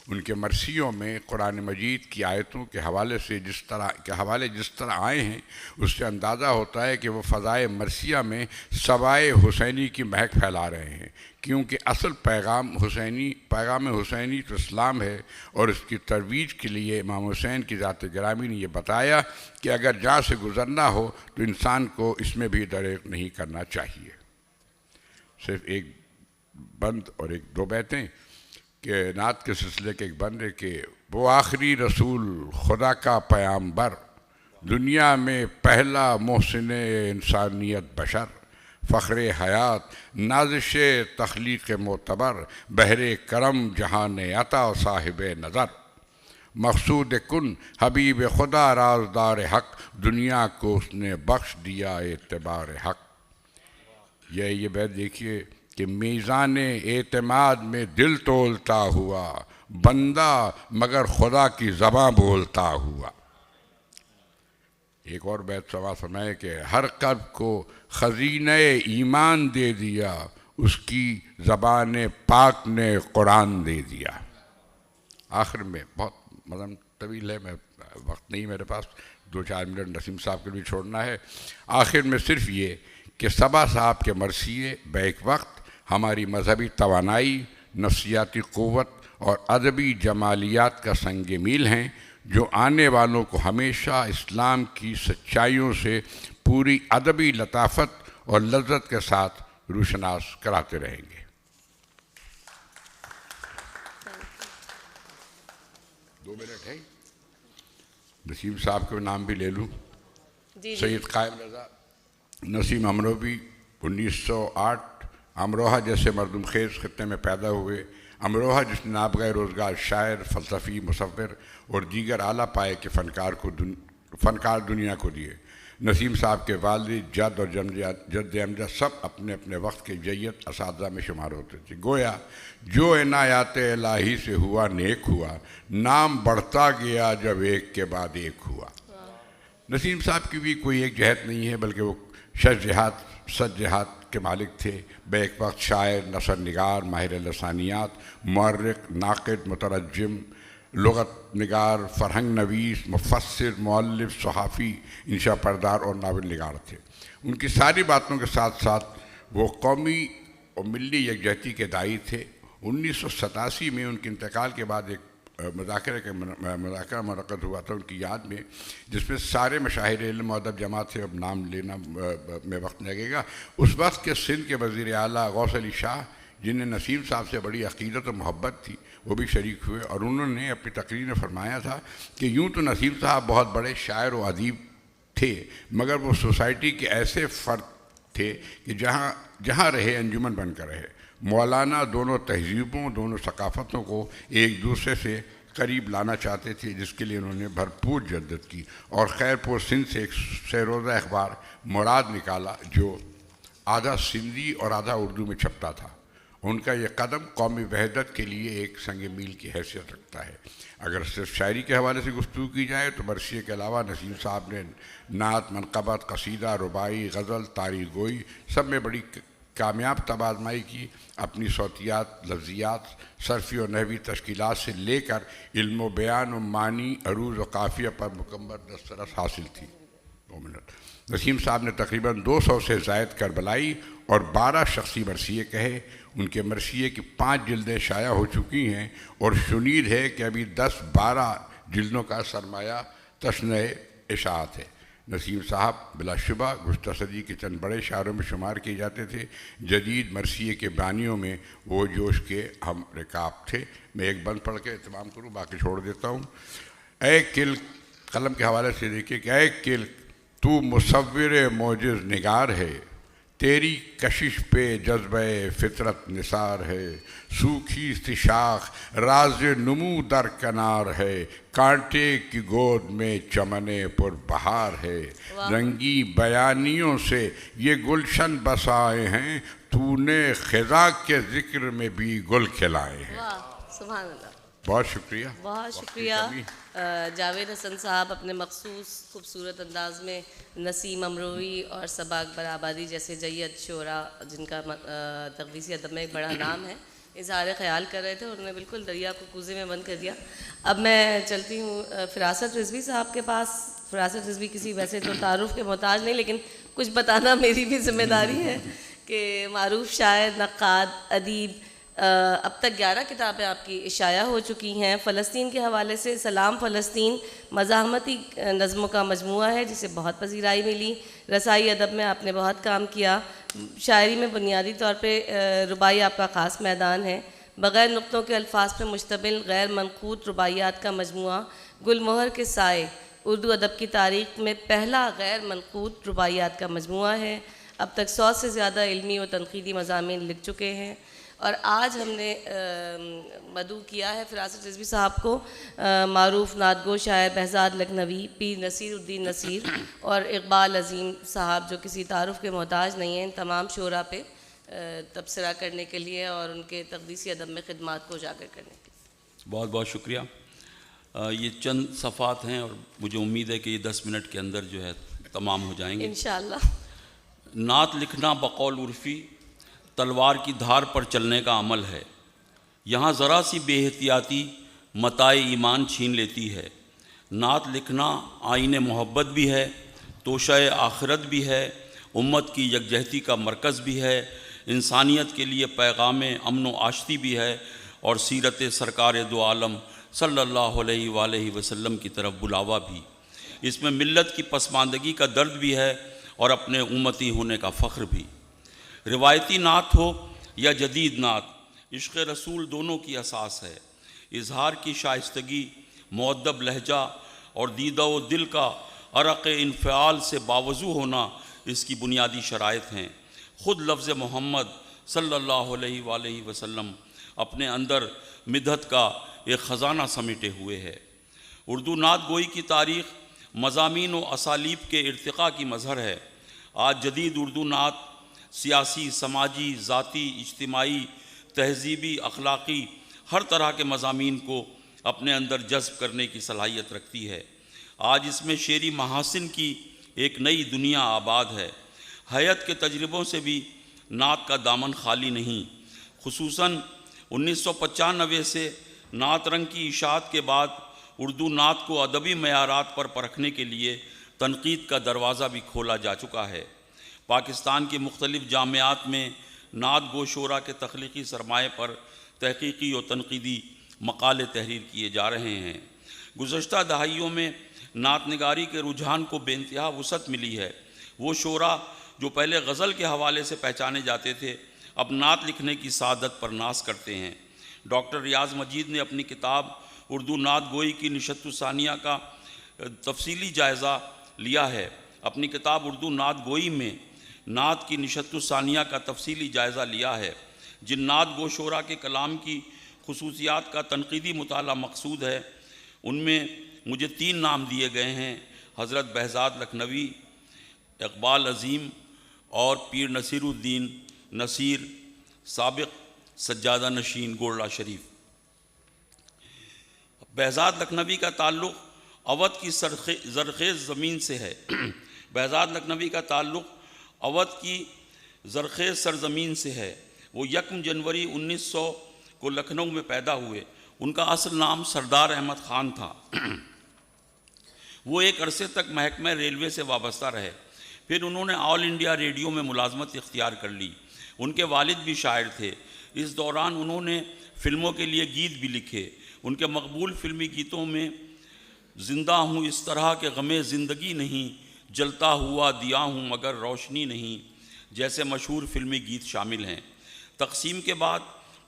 ان کے مرثیوں میں قرآن مجید کی آیتوں کے حوالے جس طرح آئے ہیں اس سے اندازہ ہوتا ہے کہ وہ فضائے مرثیہ میں سوائے حسینی کی مہک پھیلا رہے ہیں, کیونکہ اصل پیغام حسینی تو اسلام ہے, اور اس کی ترویج کے لیے امام حسین کی ذات گرامی نے یہ بتایا کہ اگر جہاں سے گزرنا ہو تو انسان کو اس میں بھی دریغ نہیں کرنا چاہیے. صرف ایک بند اور 2 بیتیں کہ نعت کے سلسلے کے ایک بند ہے کہ وہ آخری رسول خدا کا پیامبر, دنیا میں پہلا محسن انسانیت بشر, فخر حیات نازش تخلیق معتبر, بحر کرم جہان عطا صاحب نظر, مقصود کن حبیب خدا رازدار حق, دنیا کو اس نے بخش دیا اعتبار حق. یہ بیت دیکھیے کہ میزان اعتماد میں دل تولتا ہوا، بندہ مگر خدا کی زباں بولتا ہوا۔ ایک اور بیت سوا فرمائے کہ ہر قلب کو خزینہ ایمان دے دیا، اس کی زبان پاک نے قرآن دے دیا۔ آخر میں بہت مضمون طویل ہے، میں وقت نہیں میرے پاس، 2-4 منٹ نسیم صاحب کے لیے چھوڑنا ہے۔ آخر میں صرف یہ کہ صبا صاحب کے مرثیے بیک وقت ہماری مذہبی توانائی، نفسیاتی قوت اور ادبی جمالیات کا سنگ میل ہیں، جو آنے والوں کو ہمیشہ اسلام کی سچائیوں سے پوری ادبی لطافت اور لذت کے ساتھ روشناس کراتے رہیں گے۔ 2 منٹ ہے، نسیم صاحب کا نام بھی لے لوں۔ سید قائم رضا نسیم امروی 1908 امروہہ جیسے مردم خیز خطے میں پیدا ہوئے۔ امروہہ جس نے نابغہ روزگار شاعر، فلسفی، مصور اور دیگر اعلیٰ پائے کے فنکار دنیا کو دیے۔ نسیم صاحب کے والد، جد اور جد امجد سب اپنے اپنے وقت کے جیت اساتذہ میں شمار ہوتے تھے۔ گویا جو عنایات الہی سے ہوا نیک ہوا، نام بڑھتا گیا جب ایک کے بعد ایک ہوا۔ نسیم صاحب کی بھی کوئی ایک جہت نہیں ہے، بلکہ وہ 6 جہات کے مالک تھے۔ بیک وقت شاعر، نثر نگار، ماہر لسانیات، مورخ، ناقد، مترجم، لغت نگار، فرہنگ نویس، مفسر، مؤلف، صحافی، انشاء پردار اور ناول نگار تھے۔ ان کی ساری باتوں کے ساتھ ساتھ وہ قومی اور ملی یکجہتی کے داعی تھے۔ 1987 میں ان کے انتقال کے بعد ایک مذاکرہ منعقد ہوا تھا ان کی یاد میں، جس میں سارے مشاہیر علم و ادب جمع تھے۔ اب نام لینا میں وقت لگے گا۔ اس وقت کے سندھ کے وزیر اعلیٰ غوث علی شاہ، جنہیں نسیم صاحب سے بڑی عقیدت و محبت تھی، وہ بھی شریک ہوئے، اور انہوں نے اپنی تقریر میں فرمایا تھا کہ یوں تو نسیم صاحب بہت بڑے شاعر و ادیب تھے، مگر وہ سوسائٹی کے ایسے فرد تھے کہ جہاں رہے انجمن بن کر رہے۔ مولانا دونوں تہذیبوں، دونوں ثقافتوں کو ایک دوسرے سے قریب لانا چاہتے تھے، جس کے لیے انہوں نے بھرپور جدت کی، اور خیرپور سندھ سے ایک سہ-روزہ اخبار مراد نکالا جو آدھا سندھی اور آدھا اردو میں چھپتا تھا۔ ان کا یہ قدم قومی وحدت کے لیے ایک سنگ میل کی حیثیت رکھتا ہے۔ اگر صرف شاعری کے حوالے سے گفتگو کی جائے تو مرثیے کے علاوہ نسیم صاحب نے نعت، منقبت، قصیدہ، رباعی، غزل، تاریخ گوئی سب میں بڑی کامیاب طب آزمائی کی۔ اپنی صوتیات، لفظیات، صرفی اور نحوی تشکیلات سے لے کر علم و بیان و معنی، عروض و قافیہ پر مکمل دسترس حاصل تھی۔ 2 منٹ۔ نسیم صاحب نے تقریباً 200 سے زائد کربلائی اور 12 شخصی مرثیے کہے۔ ان کے مرثیے کی 5 جلدیں شائع ہو چکی ہیں، اور شنید ہے کہ ابھی 10-12 جلدوں کا سرمایہ تشنع اشاعت ہے۔ نسیم صاحب بلا شبہ گزشتہ صدی کے چند بڑے شاعروں میں شمار کیے جاتے تھے۔ جدید مرثیے کے بانیوں میں وہ جوش کے ہم رکاب تھے۔ میں ایک بند پڑھ کے اہتمام کروں، باقی چھوڑ دیتا ہوں۔ اے کلک، قلم کے حوالے سے دیکھیے کہ اے کلک تو مصور موجز نگار ہے، تیری کشش پہ جذبہ فطرت نثار ہے، سوکھی سی شاخ راز نمو در کنار ہے، کانٹے کی گود میں چمن پر بہار ہے، رنگی بیانیوں سے یہ گلشن بسائے ہیں، تو نے خزاں کے ذکر میں بھی گل کھلائے ہیں۔ سبحان اللہ۔ بہت شکریہ، بہت شکریہ جاوید حسن صاحب، اپنے مخصوص خوبصورت انداز میں نسیم امروی اور صبا اکبر آبادی جیسے جید شعراء جن کا تقدیسی ادب میں ایک بڑا نام ہے، اظہار خیال کر رہے تھے، اور انہوں نے بالکل دریا کو کوزے میں بند کر دیا۔ اب میں چلتی ہوں فراست رضوی صاحب کے پاس۔ فراست رضوی کسی ویسے تو تعارف کے محتاج نہیں، لیکن کچھ بتانا میری بھی ذمہ داری ہے کہ معروف شاعر، نقاد، ادیب، اب تک 11 کتابیں آپ کی شائع ہو چکی ہیں۔ فلسطین کے حوالے سے سلام فلسطین مزاحمتی نظموں کا مجموعہ ہے جسے بہت پذیرائی ملی۔ رسائی ادب میں آپ نے بہت کام کیا۔ شاعری میں بنیادی طور پہ رباعی آپ کا خاص میدان ہے۔ بغیر نقطوں کے الفاظ پہ مشتمل غیر منقوط رباعیات کا مجموعہ گل مہر کے سائے اردو ادب کی تاریخ میں پہلا غیر منقوط رباعیات کا مجموعہ ہے۔ اب تک 100 سے زیادہ علمی و تنقیدی مضامین لکھ چکے ہیں، اور آج ہم نے مدعو کیا ہے فراست رضوی صاحب کو معروف نعت گو شاعر بہزاد لکھنوی، پیر نصیر الدین نصیر اور اقبال عظیم صاحب جو کسی تعارف کے محتاج نہیں ہیں، ان تمام شعراء پہ تبصرہ کرنے کے لیے اور ان کے تقدیسی ادب میں خدمات کو اجاگر کرنے کے لیے۔ بہت بہت شکریہ۔ یہ چند صفحات ہیں اور مجھے امید ہے کہ یہ 10 منٹ کے اندر جو ہے تمام ہو جائیں گے انشاءاللہ۔ نعت لکھنا بقول عرفی تلوار کی دھار پر چلنے کا عمل ہے، یہاں ذرا سی بے احتیاطی متاع ایمان چھین لیتی ہے۔ نعت لکھنا آئین محبت بھی ہے، توشہ آخرت بھی ہے، امت کی یکجہتی کا مرکز بھی ہے، انسانیت کے لیے پیغام امن و آشتی بھی ہے، اور سیرت سرکار دو عالم صلی اللہ علیہ وآلہ وسلم کی طرف بلاوا بھی۔ اس میں ملت کی پسماندگی کا درد بھی ہے اور اپنے امتی ہونے کا فخر بھی۔ روایتی نعت ہو یا جدید نعت، عشق رسول دونوں کی اساس ہے۔ اظہار کی شائستگی، مؤدب لہجہ اور دیدہ و دل کا عرق انفعال سے باوضو ہونا اس کی بنیادی شرائط ہیں۔ خود لفظ محمد صلی اللہ علیہ وآلہ وسلم اپنے اندر مدحت کا ایک خزانہ سمیٹے ہوئے ہے۔ اردو نعت گوئی کی تاریخ مضامین و اسالیب کے ارتقاء کی مظہر ہے۔ آج جدید اردو نعت سیاسی، سماجی، ذاتی، اجتماعی، تہذیبی، اخلاقی ہر طرح کے مضامین کو اپنے اندر جذب کرنے کی صلاحیت رکھتی ہے۔ آج اس میں شعری محاسن کی ایک نئی دنیا آباد ہے۔ حیات کے تجربوں سے بھی نعت کا دامن خالی نہیں۔ خصوصاً 1995 سے نعت رنگ کی اشاعت کے بعد اردو نعت کو ادبی معیارات پر پرکھنے کے لیے تنقید کا دروازہ بھی کھولا جا چکا ہے۔ پاکستان کی مختلف جامعات میں نعت گو شعراء کے تخلیقی سرمایہ پر تحقیقی و تنقیدی مقالے تحریر کیے جا رہے ہیں۔ گزشتہ دہائیوں میں نعت نگاری کے رجحان کو بے انتہا وسعت ملی ہے۔ وہ شعراء جو پہلے غزل کے حوالے سے پہچانے جاتے تھے اب نعت لکھنے کی سعادت پر ناز کرتے ہیں۔ ڈاکٹر ریاض مجید نے اپنی کتاب اردو نعت گوئی کی نشست الثانیہ کا تفصیلی جائزہ لیا ہے۔ اپنی کتاب اردو نعت گوئی میں نعت کی نشست الثانیہ کا تفصیلی جائزہ لیا ہے۔ جن نعت گو شعراء کے کلام کی خصوصیات کا تنقیدی مطالعہ مقصود ہے ان میں مجھے 3 نام دیے گئے ہیں: حضرت بہزاد لکھنوی، اقبال عظیم اور پیر نصیر الدین نصیر سابق سجادہ نشین گولڑہ شریف۔ بہزاد لکھنوی کا تعلق اودھ کی زرخیز زمین سے ہے۔ بہزاد لکھنوی کا تعلق اودھ کی زرخیز سرزمین سے ہے۔ وہ 1 جنوری 1900 کو لکھنؤ میں پیدا ہوئے۔ ان کا اصل نام سردار احمد خان تھا۔ وہ ایک عرصے تک محکمہ ریلوے سے وابستہ رہے، پھر انہوں نے آل انڈیا ریڈیو میں ملازمت اختیار کر لی۔ ان کے والد بھی شاعر تھے۔ اس دوران انہوں نے فلموں کے لیے گیت بھی لکھے۔ ان کے مقبول فلمی گیتوں میں زندہ ہوں اس طرح کہ غمِ زندگی نہیں، جلتا ہوا دیا ہوں مگر روشنی نہیں جیسے مشہور فلمی گیت شامل ہیں۔ تقسیم کے بعد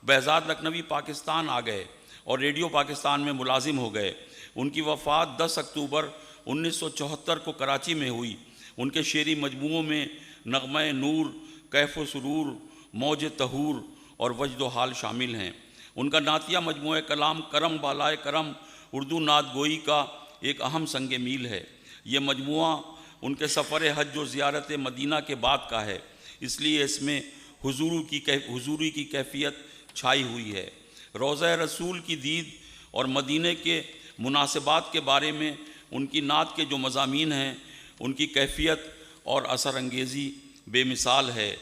بہزاد لکھنوی پاکستان آ گئے اور ریڈیو پاکستان میں ملازم ہو گئے۔ ان کی وفات 10 اکتوبر 1974 کو کراچی میں ہوئی۔ ان کے شعری مجموعوں میں نغمہ نور، کیف و سرور، موج طہور اور وجد و حال شامل ہیں۔ ان کا نعتیہ مجموعہ کلام کرم بالائے کرم اردو نعت گوئی کا ایک اہم سنگ میل ہے۔ یہ مجموعہ ان کے سفر حج و زیارت مدینہ کے بعد کا ہے، اس لیے اس میں حضوری کی کیفیت چھائی ہوئی ہے۔ روضہ رسول کی دید اور مدینہ کے مناسبات کے بارے میں ان کی نعت کے جو مضامین ہیں ان کی کیفیت اور اثر انگیزی بے مثال ہے۔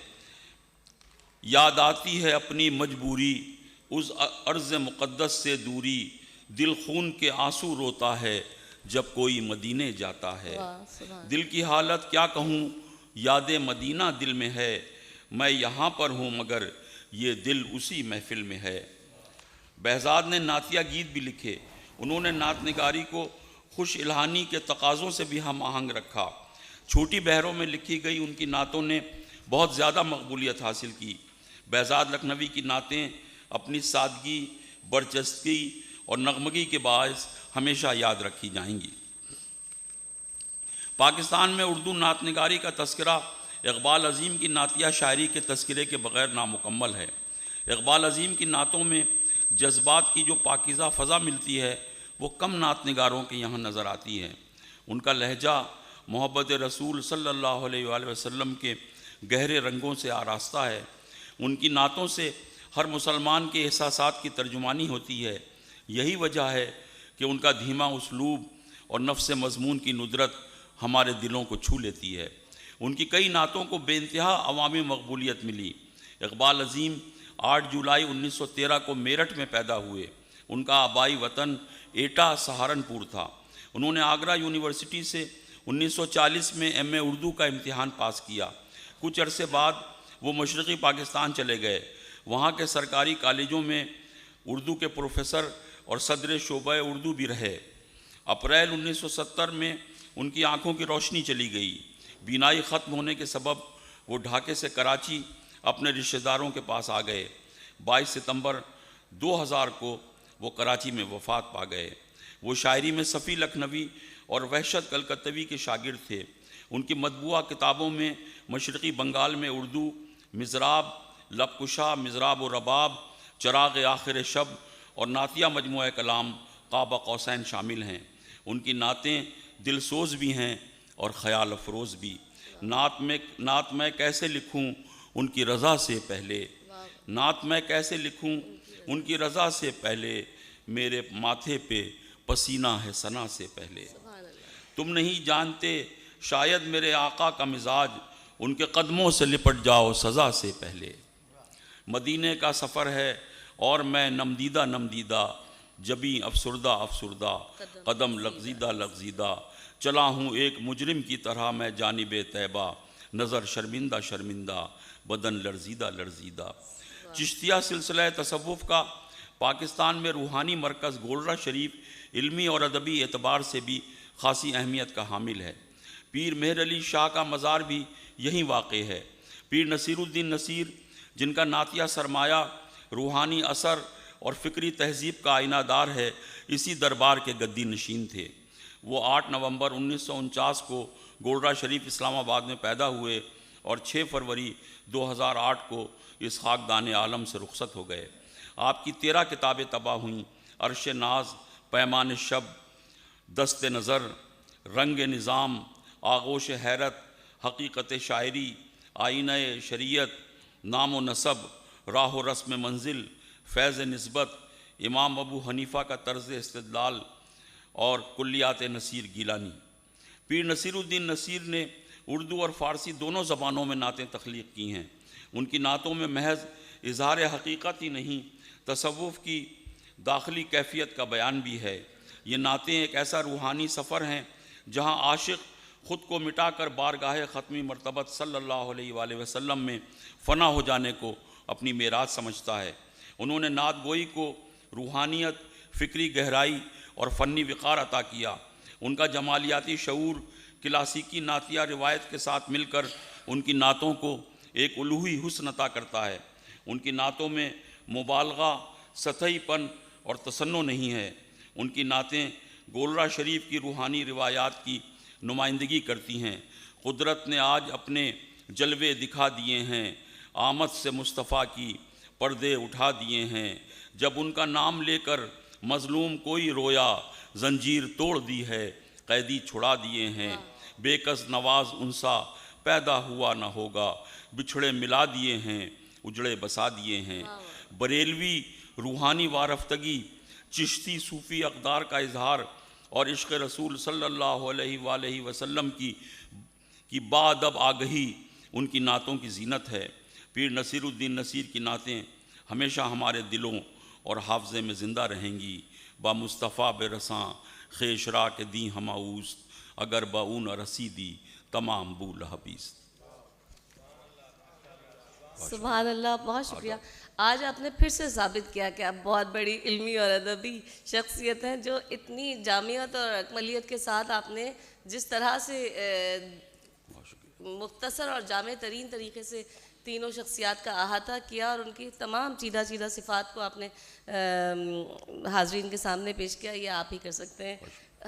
یاد آتی ہے اپنی مجبوری، اس ارض مقدس سے دوری، دل خون کے آنسو روتا ہے جب کوئی مدینے جاتا ہے۔ دل کی حالت کیا کہوں، یاد مدینہ دل میں ہے، میں یہاں پر ہوں مگر یہ دل اسی محفل میں ہے۔ بہزاد نے نعتیہ گیت بھی لکھے۔ انہوں نے نعت نگاری کو خوش الہانی کے تقاضوں سے بھی ہم آہنگ رکھا۔ چھوٹی بحروں میں لکھی گئی ان کی نعتوں نے بہت زیادہ مقبولیت حاصل کی۔ بہزاد لکھنوی کی نعتیں اپنی سادگی، برجستگی اور نغمگی کے باعث ہمیشہ یاد رکھی جائیں گی۔ پاکستان میں اردو نعت نگاری کا تذکرہ اقبال عظیم کی نعتیہ شاعری کے تذکرے کے بغیر نامکمل ہے۔ اقبال عظیم کی نعتوں میں جذبات کی جو پاکیزہ فضا ملتی ہے وہ کم نعت نگاروں کے یہاں نظر آتی ہے۔ ان کا لہجہ محبت رسول صلی اللہ علیہ وآلہ وسلم کے گہرے رنگوں سے آراستہ ہے۔ ان کی نعتوں سے ہر مسلمان کے احساسات کی ترجمانی ہوتی ہے۔ یہی وجہ ہے کہ ان کا دھیما اسلوب اور نفس مضمون کی ندرت ہمارے دلوں کو چھو لیتی ہے۔ ان کی کئی نعتوں کو بے انتہا عوامی مقبولیت ملی۔ اقبال عظیم 8 جولائی 1913 کو میرٹھ میں پیدا ہوئے۔ ان کا آبائی وطن ایٹا سہارنپور تھا۔ انہوں نے آگرہ یونیورسٹی سے 1940 میں ایم اے اردو کا امتحان پاس کیا۔ کچھ عرصے بعد وہ مشرقی پاکستان چلے گئے۔ وہاں کے سرکاری کالجوں میں اردو کے پروفیسر اور صدر شعبہ اردو بھی رہے۔ اپریل 1970 میں ان کی آنکھوں کی روشنی چلی گئی۔ بینائی ختم ہونے کے سبب وہ ڈھاکے سے کراچی اپنے رشتہ داروں کے پاس آ گئے۔ 22 ستمبر 2000 کو وہ کراچی میں وفات پا گئے۔ وہ شاعری میں صفی لکھنوی اور وحشت کلکتوی کے شاگرد تھے۔ ان کی مطبوعہ کتابوں میں مشرقی بنگال میں اردو، مضراب، لب کشا، مضراب و رباب، چراغ آخر شب اور نعتیہ مجموعہ کلام قاب قوسین شامل ہیں۔ ان کی نعتیں دل سوز بھی ہیں اور خیال افروز بھی۔ نعت میں کیسے لکھوں ان کی رضا سے پہلے، نعت میں کیسے لکھوں ان کی رضا سے پہلے، میرے ماتھے پہ پسینہ ہے ثنا سے پہلے۔ تم نہیں جانتے شاید میرے آقا کا مزاج، ان کے قدموں سے لپٹ جاؤ سزا سے پہلے۔ مدینے کا سفر ہے اور میں نمدیدہ نمدیدہ، جبیں افسردہ افسردہ، قدم لغزیدہ لغزیدہ، چلا ہوں ایک مجرم کی طرح میں جانب طیبہ، نظر شرمندہ شرمندہ، بدن لرزیدہ لرزیدہ۔ چشتیہ سلسلہ تصوف کا پاکستان میں روحانی مرکز گولڑہ شریف علمی اور ادبی اعتبار سے بھی خاصی اہمیت کا حامل ہے۔ پیر مہر علی شاہ کا مزار بھی یہیں واقع ہے۔ پیر نصیر الدین نصیر، جن کا نعتیہ سرمایہ روحانی اثر اور فکری تہذیب کا آئینہ دار ہے، اسی دربار کے گدی نشین تھے۔ وہ 8 نومبر 1949 کو گولڑہ شریف اسلام آباد میں پیدا ہوئے اور 6 فروری 2008 کو اس خاکدان عالم سے رخصت ہو گئے۔ آپ کی 13 کتابیں طبع ہوئیں: عرش ناز، پیمان شب، دست نظر، رنگ نظام، آغوش حیرت، حقیقت شاعری، آئینہ شریعت، نام و نسب، راہ و رسم منزل، فیض نسبت، امام ابو حنیفہ کا طرز استدلال اور کلیات نصیر گیلانی۔ پیر نصیر الدین نصیر نے اردو اور فارسی دونوں زبانوں میں نعتیں تخلیق کی ہیں۔ ان کی نعتوں میں محض اظہار حقیقت ہی نہیں، تصوف کی داخلی کیفیت کا بیان بھی ہے۔ یہ نعتیں ایک ایسا روحانی سفر ہیں جہاں عاشق خود کو مٹا کر بارگاہ ختمی مرتبت صلی اللہ علیہ وآلہ وسلم میں فنا ہو جانے کو اپنی میراث سمجھتا ہے۔ انہوں نے نعت گوئی کو روحانیت، فکری گہرائی اور فنی وقار عطا کیا۔ ان کا جمالیاتی شعور کلاسیکی نعتیہ روایت کے ساتھ مل کر ان کی نعتوں کو ایک الوہی حسن عطا کرتا ہے۔ ان کی نعتوں میں مبالغہ، سطحی پن اور تصنع نہیں ہے۔ ان کی نعتیں گولڑہ شریف کی روحانی روایات کی نمائندگی کرتی ہیں۔ قدرت نے آج اپنے جلوے دکھا دیے ہیں، آمد سے مصطفیٰ کی پردے اٹھا دیے ہیں۔ جب ان کا نام لے کر مظلوم کوئی رویا، زنجیر توڑ دی ہے، قیدی چھڑا دیے ہیں۔ بے کس نواز انسا پیدا ہوا نہ ہوگا، بچھڑے ملا دیے ہیں، اجڑے بسا دیے ہیں۔ بریلوی روحانی وارفتگی، چشتی صوفی اقدار کا اظہار اور عشق رسول صلی اللہ علیہ وآلہ وسلم کی بادب آگہی ان کی نعتوں کی زینت ہے۔ پیر نصیر الدین نصیر کی نعتیں ہمیشہ ہمارے دلوں اور حافظے میں زندہ رہیں گی۔ با مصطفیٰ بے رساں خیش را کے دی ہماؤست، اگر با اون رسیدی تمام بو لہبیست۔ سبحان اللہ، بہت شکریہ۔ آج آپ نے پھر سے ثابت کیا کہ آپ بہت بڑی علمی اور ادبی شخصیت ہیں، جو اتنی جامعیت اور اکملیت کے ساتھ آپ نے جس طرح سے مختصر اور جامع ترین طریقے سے تینوں شخصیات کا احاطہ کیا اور ان کی تمام چیدہ چیدہ صفات کو آپ نے حاضرین کے سامنے پیش کیا، یہ آپ ہی کر سکتے ہیں،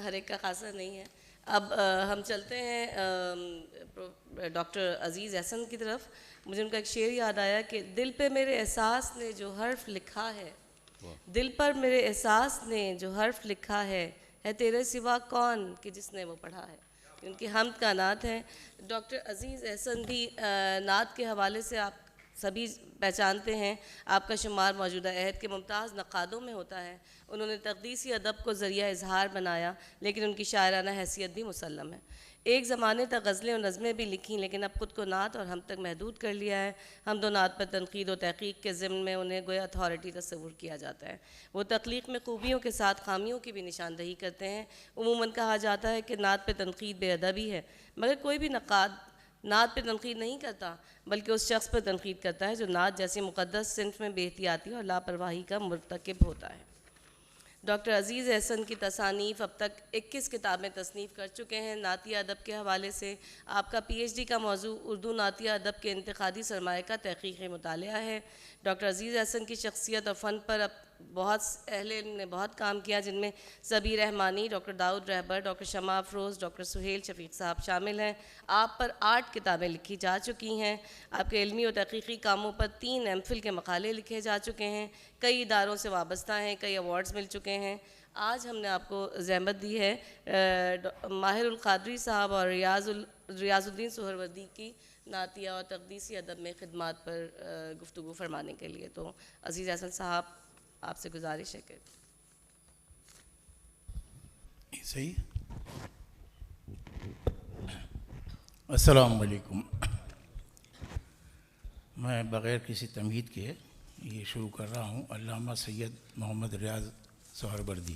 ہر ایک کا خاصہ نہیں ہے۔ اب ہم چلتے ہیں ڈاکٹر عزیز احسن کی طرف۔ مجھے ان کا ایک شعر یاد آیا کہ دل پہ میرے احساس نے جو حرف لکھا ہے، دل پر میرے احساس نے جو حرف لکھا ہے تیرے سوا کون کہ جس نے وہ پڑھا ہے۔ ان کی حمد کا نعت ہے۔ ڈاکٹر عزیز احسن بھی نعت کے حوالے سے آپ سبھی پہچانتے ہیں آپ کا شمار موجودہ عہد کے ممتاز نقادوں میں ہوتا ہے۔ انہوں نے تقدیسی ادب کو ذریعہ اظہار بنایا، لیکن ان کی شاعرانہ حیثیت بھی مسلم ہے۔ ایک زمانے تک غزلیں اور نظمیں بھی لکھیں، لیکن اب خود کو نعت اور ہم تک محدود کر لیا ہے۔ حمد و نعت پر تنقید و تحقیق کے ضمن میں انہیں گویا اتھارٹی تصور کیا جاتا ہے۔ وہ تخلیق میں خوبیوں کے ساتھ خامیوں کی بھی نشاندہی کرتے ہیں۔ عموماً کہا جاتا ہے کہ نعت پہ تنقید بے ادبی ہے، مگر کوئی بھی نقاد نعت پہ تنقید نہیں کرتا، بلکہ اس شخص پر تنقید کرتا ہے جو نعت جیسی مقدس صنف میں بے احتیاطی اور لاپرواہی کا مرتکب ہوتا ہے۔ ڈاکٹر عزیز احسن کی تصانیف اب تک 21 کتابیں تصنیف کر چکے ہیں۔ نعتیہ ادب کے حوالے سے آپ کا پی ایچ ڈی کا موضوع اردو نعتیہ ادب کے انتقادی سرمایہ کا تحقیقی مطالعہ ہے۔ ڈاکٹر عزیز احسن کی شخصیت اور فن پر اب بہت اہل علم نے بہت کام کیا، جن میں سبیر رحمانی، ڈاکٹر داؤد رہبر، ڈاکٹر شمع افروز، ڈاکٹر سہیل شفیق صاحب شامل ہیں۔ آپ پر 8 کتابیں لکھی جا چکی ہیں۔ آپ کے علمی اور تحقیقی کاموں پر 3 ایم فل کے مقالے لکھے جا چکے ہیں، کئی اداروں سے وابستہ ہیں، کئی ایوارڈز مل چکے ہیں۔ آج ہم نے آپ کو زحمت دی ہے ماہر القادری صاحب اور ریاض الدین سہروردی کی نعتیہ اور تقدیسی ادب میں خدمات پر گفتگو فرمانے کے لیے۔ تو عزیز احسن صاحب، آپ سے گزارش ہے کہ صحیح۔ السلام علیکم۔ میں بغیر کسی تمہید کے یہ شروع کر رہا ہوں۔ علامہ سید محمد ریاض سہروردی۔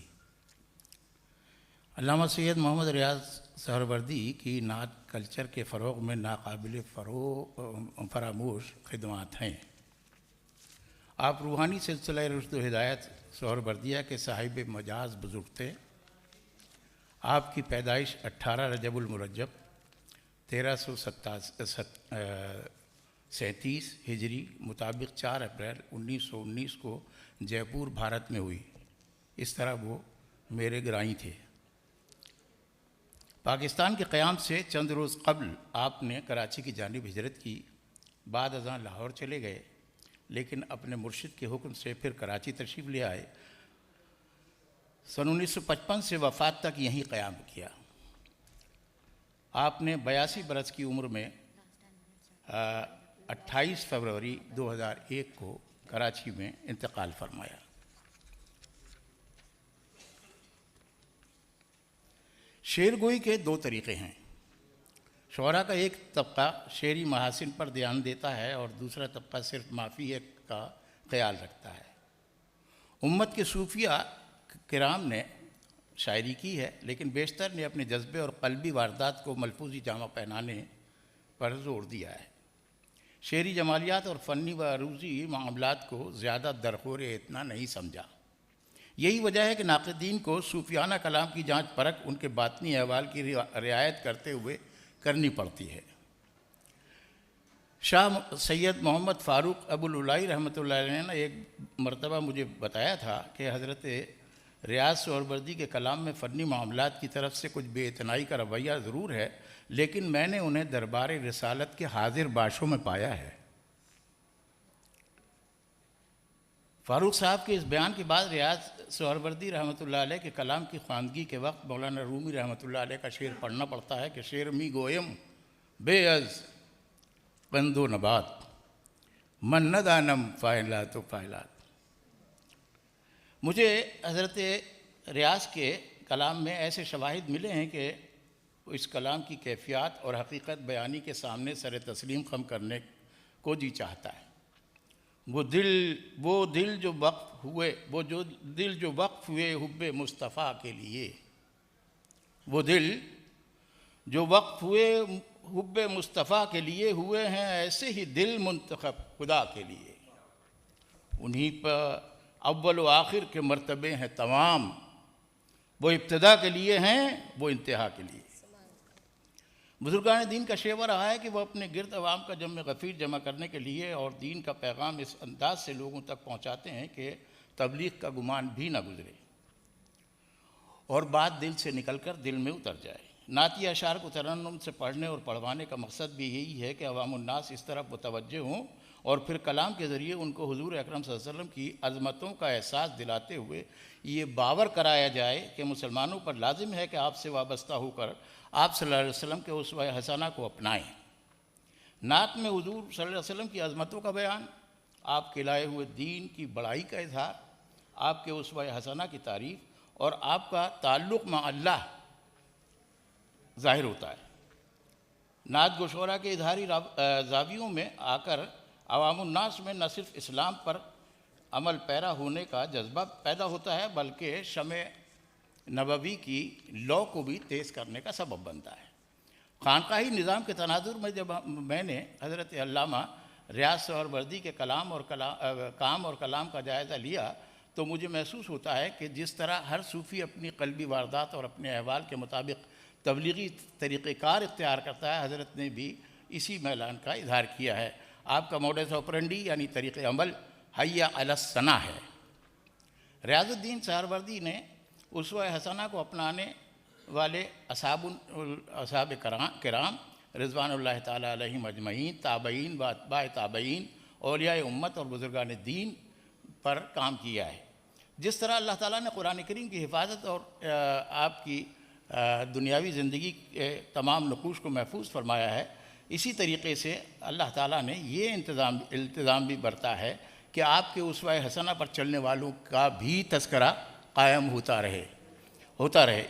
علامہ سید محمد ریاض سہروردی کی نعت کلچر کے فروغ میں ناقابل فراموش خدمات ہیں۔ آپ روحانی سلسلہ رشد و ہدایت سہروردیہ کے صاحب مجاز بزرگ تھے۔ آپ کی پیدائش 18 رجب المرجب 1337 ہجری مطابق 4 اپریل 1919 کو جے پور بھارت میں ہوئی۔ اس طرح وہ میرے گرائی تھے۔ پاکستان کے قیام سے چند روز قبل آپ نے کراچی کی جانب ہجرت کی، بعد ازاں لاہور چلے گئے، لیکن اپنے مرشد کے حکم سے پھر کراچی تشریف لے آئے۔ سن 1955 سے وفات تک یہیں قیام کیا۔ آپ نے 82 برس کی عمر میں 28 فروری 2001 کو کراچی میں انتقال فرمایا۔ شعر گوئی کے 2 طریقے ہیں۔ شعراء کا ایک طبقہ شعری محاسن پر دھیان دیتا ہے اور دوسرا طبقہ صرف مافیہ کا خیال رکھتا ہے۔ امت کے صوفیہ کرام نے شاعری کی ہے، لیکن بیشتر نے اپنے جذبے اور قلبی واردات کو ملفوظی جامہ پہنانے پر زور دیا ہے۔ شعری جمالیات اور فنی و عروضی معاملات کو زیادہ درخور اتنا نہیں سمجھا۔ یہی وجہ ہے کہ ناقدین کو صوفیانہ کلام کی جانچ پرکھ ان کے باطنی احوال کی رعایت کرتے ہوئے کرنی پڑتی ہے۔ شاہ سید محمد فاروق ابو العلائی رحمۃ اللہ علیہ نے ایک مرتبہ مجھے بتایا تھا کہ حضرت ریاض سہروردی کے کلام میں فنی معاملات کی طرف سے کچھ بے اعتنائی کا رویہ ضرور ہے، لیکن میں نے انہیں دربار رسالت کے حاضر باشوں میں پایا ہے۔ فاروق صاحب کے اس بیان کے بعد ریاض سہروردی رحمۃ اللہ علیہ کے کلام کی خواندگی کے وقت مولانا رومی رحمۃ اللہ علیہ کا شعر پڑھنا پڑتا ہے کہ شعر می گویم بے از قند و نبات من ندانم فاعلات و فاعلات۔ مجھے حضرت ریاض کے کلام میں ایسے شواہد ملے ہیں کہ اس کلام کی کیفیات اور حقیقت بیانی کے سامنے سر تسلیم خم کرنے کو جی چاہتا ہے۔ وہ دل جو وقف ہوئے حب مصطفیٰ کے لیے، وہ دل جو وقف ہوئے حب مصطفیٰ کے لیے ہوئے ہیں ایسے ہی دل منتخب خدا کے لیے، انہی پر اول و آخر کے مرتبے ہیں تمام، وہ ابتدا کے لیے ہیں وہ انتہا کے لیے۔ بزرگان دین کا شیوہ رہا ہے کہ وہ اپنے گرد عوام کا جمع غفیر جمع کرنے کے لیے اور دین کا پیغام اس انداز سے لوگوں تک پہنچاتے ہیں کہ تبلیغ کا گمان بھی نہ گزرے اور بات دل سے نکل کر دل میں اتر جائے۔ نعتیہ اشعار کو ترنم سے پڑھنے اور پڑھوانے کا مقصد بھی یہی ہے کہ عوام الناس اس طرف متوجہ ہوں اور پھر کلام کے ذریعے ان کو حضور اکرم صلی اللہ علیہ وسلم کی عظمتوں کا احساس دلاتے ہوئے یہ باور کرایا جائے کہ مسلمانوں پر لازم ہے کہ آپ سے وابستہ ہو کر آپ صلی اللہ علیہ وسلم کے اسوہ حسنہ کو اپنائیں۔ نعت میں حضور صلی اللہ علیہ وسلم کی عظمتوں کا بیان، آپ کے لائے ہوئے دین کی بڑائی کا اظہار، آپ کے اسوہ حسنہ کی تعریف اور آپ کا تعلق مع اللہ ظاہر ہوتا ہے۔ نعت گو شعراء کے اظہاری زاویوں میں آ کر عوام الناس میں نہ صرف اسلام پر عمل پیرا ہونے کا جذبہ پیدا ہوتا ہے بلکہ شمع نبوی کی لو کو بھی تیز کرنے کا سبب بنتا ہے۔ خانقاہی نظام کے تناظر میں جب میں نے حضرت علامہ ریاض سہروردی کے کام اور کلام کا جائزہ لیا تو مجھے محسوس ہوتا ہے کہ جس طرح ہر صوفی اپنی قلبی واردات اور اپنے احوال کے مطابق تبلیغی طریقہ کار اختیار کرتا ہے، حضرت نے بھی اسی میلان کا اظہار کیا ہے۔ آپ کا موڈس آپرینڈی یعنی طریقہ عمل حی علی الثنا ہے۔ ریاض الدین سہروردی نے اسوہ حسنہ کو اپنانے والے اصحاب کرام رضوان اللہ تعالیٰ علیہم اجمعین، تابعین و اتباع تابعین، اولیاء امت اور بزرگان دین پر کام کیا ہے۔ جس طرح اللہ تعالیٰ نے قرآن کریم کی حفاظت اور آپ کی دنیاوی زندگی کے تمام نقوش کو محفوظ فرمایا ہے، اسی طریقے سے اللہ تعالیٰ نے یہ التزام بھی برتا ہے کہ آپ کے اسوہ حسنہ پر چلنے والوں کا بھی تذکرہ قائم ہوتا رہے۔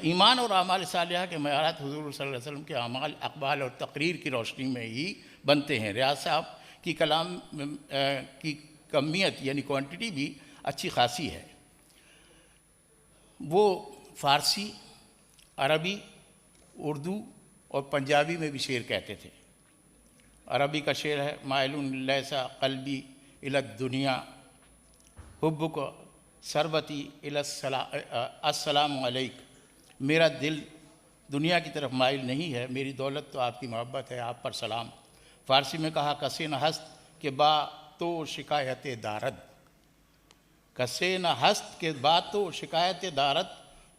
ایمان اور اعمال صالحہ کے معیارات حضور صلی اللہ علیہ وسلم کے اعمال، اقوال اور تقریر کی روشنی میں ہی بنتے ہیں۔ ریاض صاحب کی کلام کی کمیت یعنی کوانٹٹی بھی اچھی خاصی ہے۔ وہ فارسی، عربی، اردو اور پنجابی میں بھی شعر کہتے تھے۔ عربی کا شعر ہے مائل لیس قلبی الی الدنیا حبک سربتی الی السلام علیک، میرا دل دنیا کی طرف مائل نہیں ہے، میری دولت تو آپ کی محبت ہے، آپ پر سلام۔ فارسی میں کہا کسے نہ ہست کہ با تو شکایت دارد، کسے نہ ہست کے با تو شکایت دارد،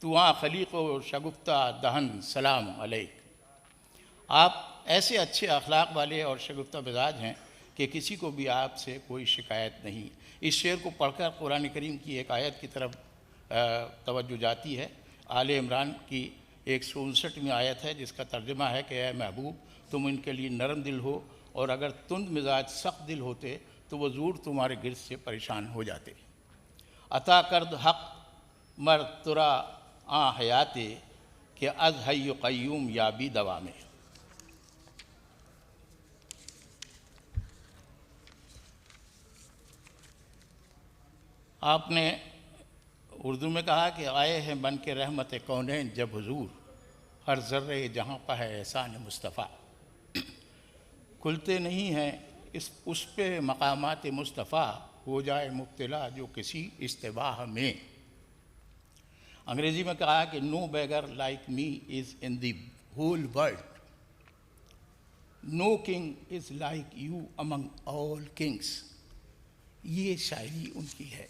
تو آں خلیق و شگفتہ دہن سلام علیک۔ آپ ایسے اچھے اخلاق والے اور شگفتہ مزاج ہیں کہ کسی کو بھی آپ سے کوئی شکایت نہیں۔ اس شعر کو پڑھ کر قرآن کریم کی ایک آیت کی طرف توجہ جاتی ہے۔ آل عمران کی 159ویں آیت ہے جس کا ترجمہ ہے کہ اے محبوب تم ان کے لیے نرم دل ہو، اور اگر تند مزاج سخت دل ہوتے تو وہ ضرور تمہارے گرد سے پریشان ہو جاتے۔ عطا کرد حق مر ترا آ حیاتے کہ از حی قیوم یا بھی دوا میں۔ آپ نے اردو میں کہا کہ آئے ہیں بن کے رحمت کونین جب حضور، ہر ذرے جہاں پہ ہے احسان مصطفیٰ، کھلتے نہیں ہیں اس پہ مقامات مصطفیٰ، ہو جائے مبتلا جو کسی استباح میں۔ انگریزی میں کہا کہ no beggar like me is in the whole world, no king is like you among all kings. یہ شاعری ان کی ہے۔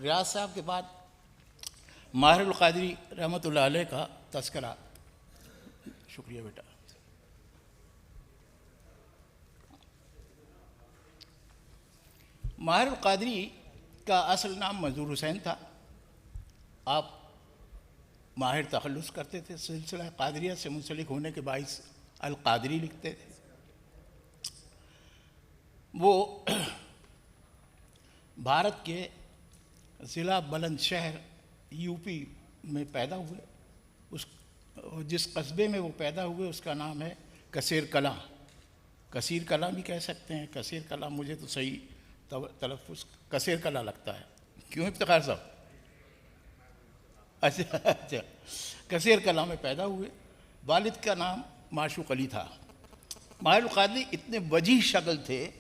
ریاض صاحب کے بعد ماہر القادری رحمۃ اللہ علیہ کا تذکرہ۔ شکریہ بیٹا۔ ماہر القادری کا اصل نام منظور حسین تھا۔ آپ ماہر تخلص کرتے تھے، سلسلہ قادریہ سے منسلک ہونے کے باعث القادری لکھتے تھے۔ وہ بھارت کے ضلع بلند شہر یو پی میں پیدا ہوئے۔ جس قصبے میں وہ پیدا ہوئے اس کا نام ہے کثیر کلاں۔ کثیر کلاں بھی کہہ سکتے ہیں، کثیر کلاں مجھے تو صحیح تلفظ کثیر کلاں لگتا ہے۔ کیوں افتخار صاحب؟ اچھا، کثیر کلاں میں پیدا ہوئے۔ والد کا نام معشوق علی تھا۔ ماہر القادری اتنے وجیح شکل تھے،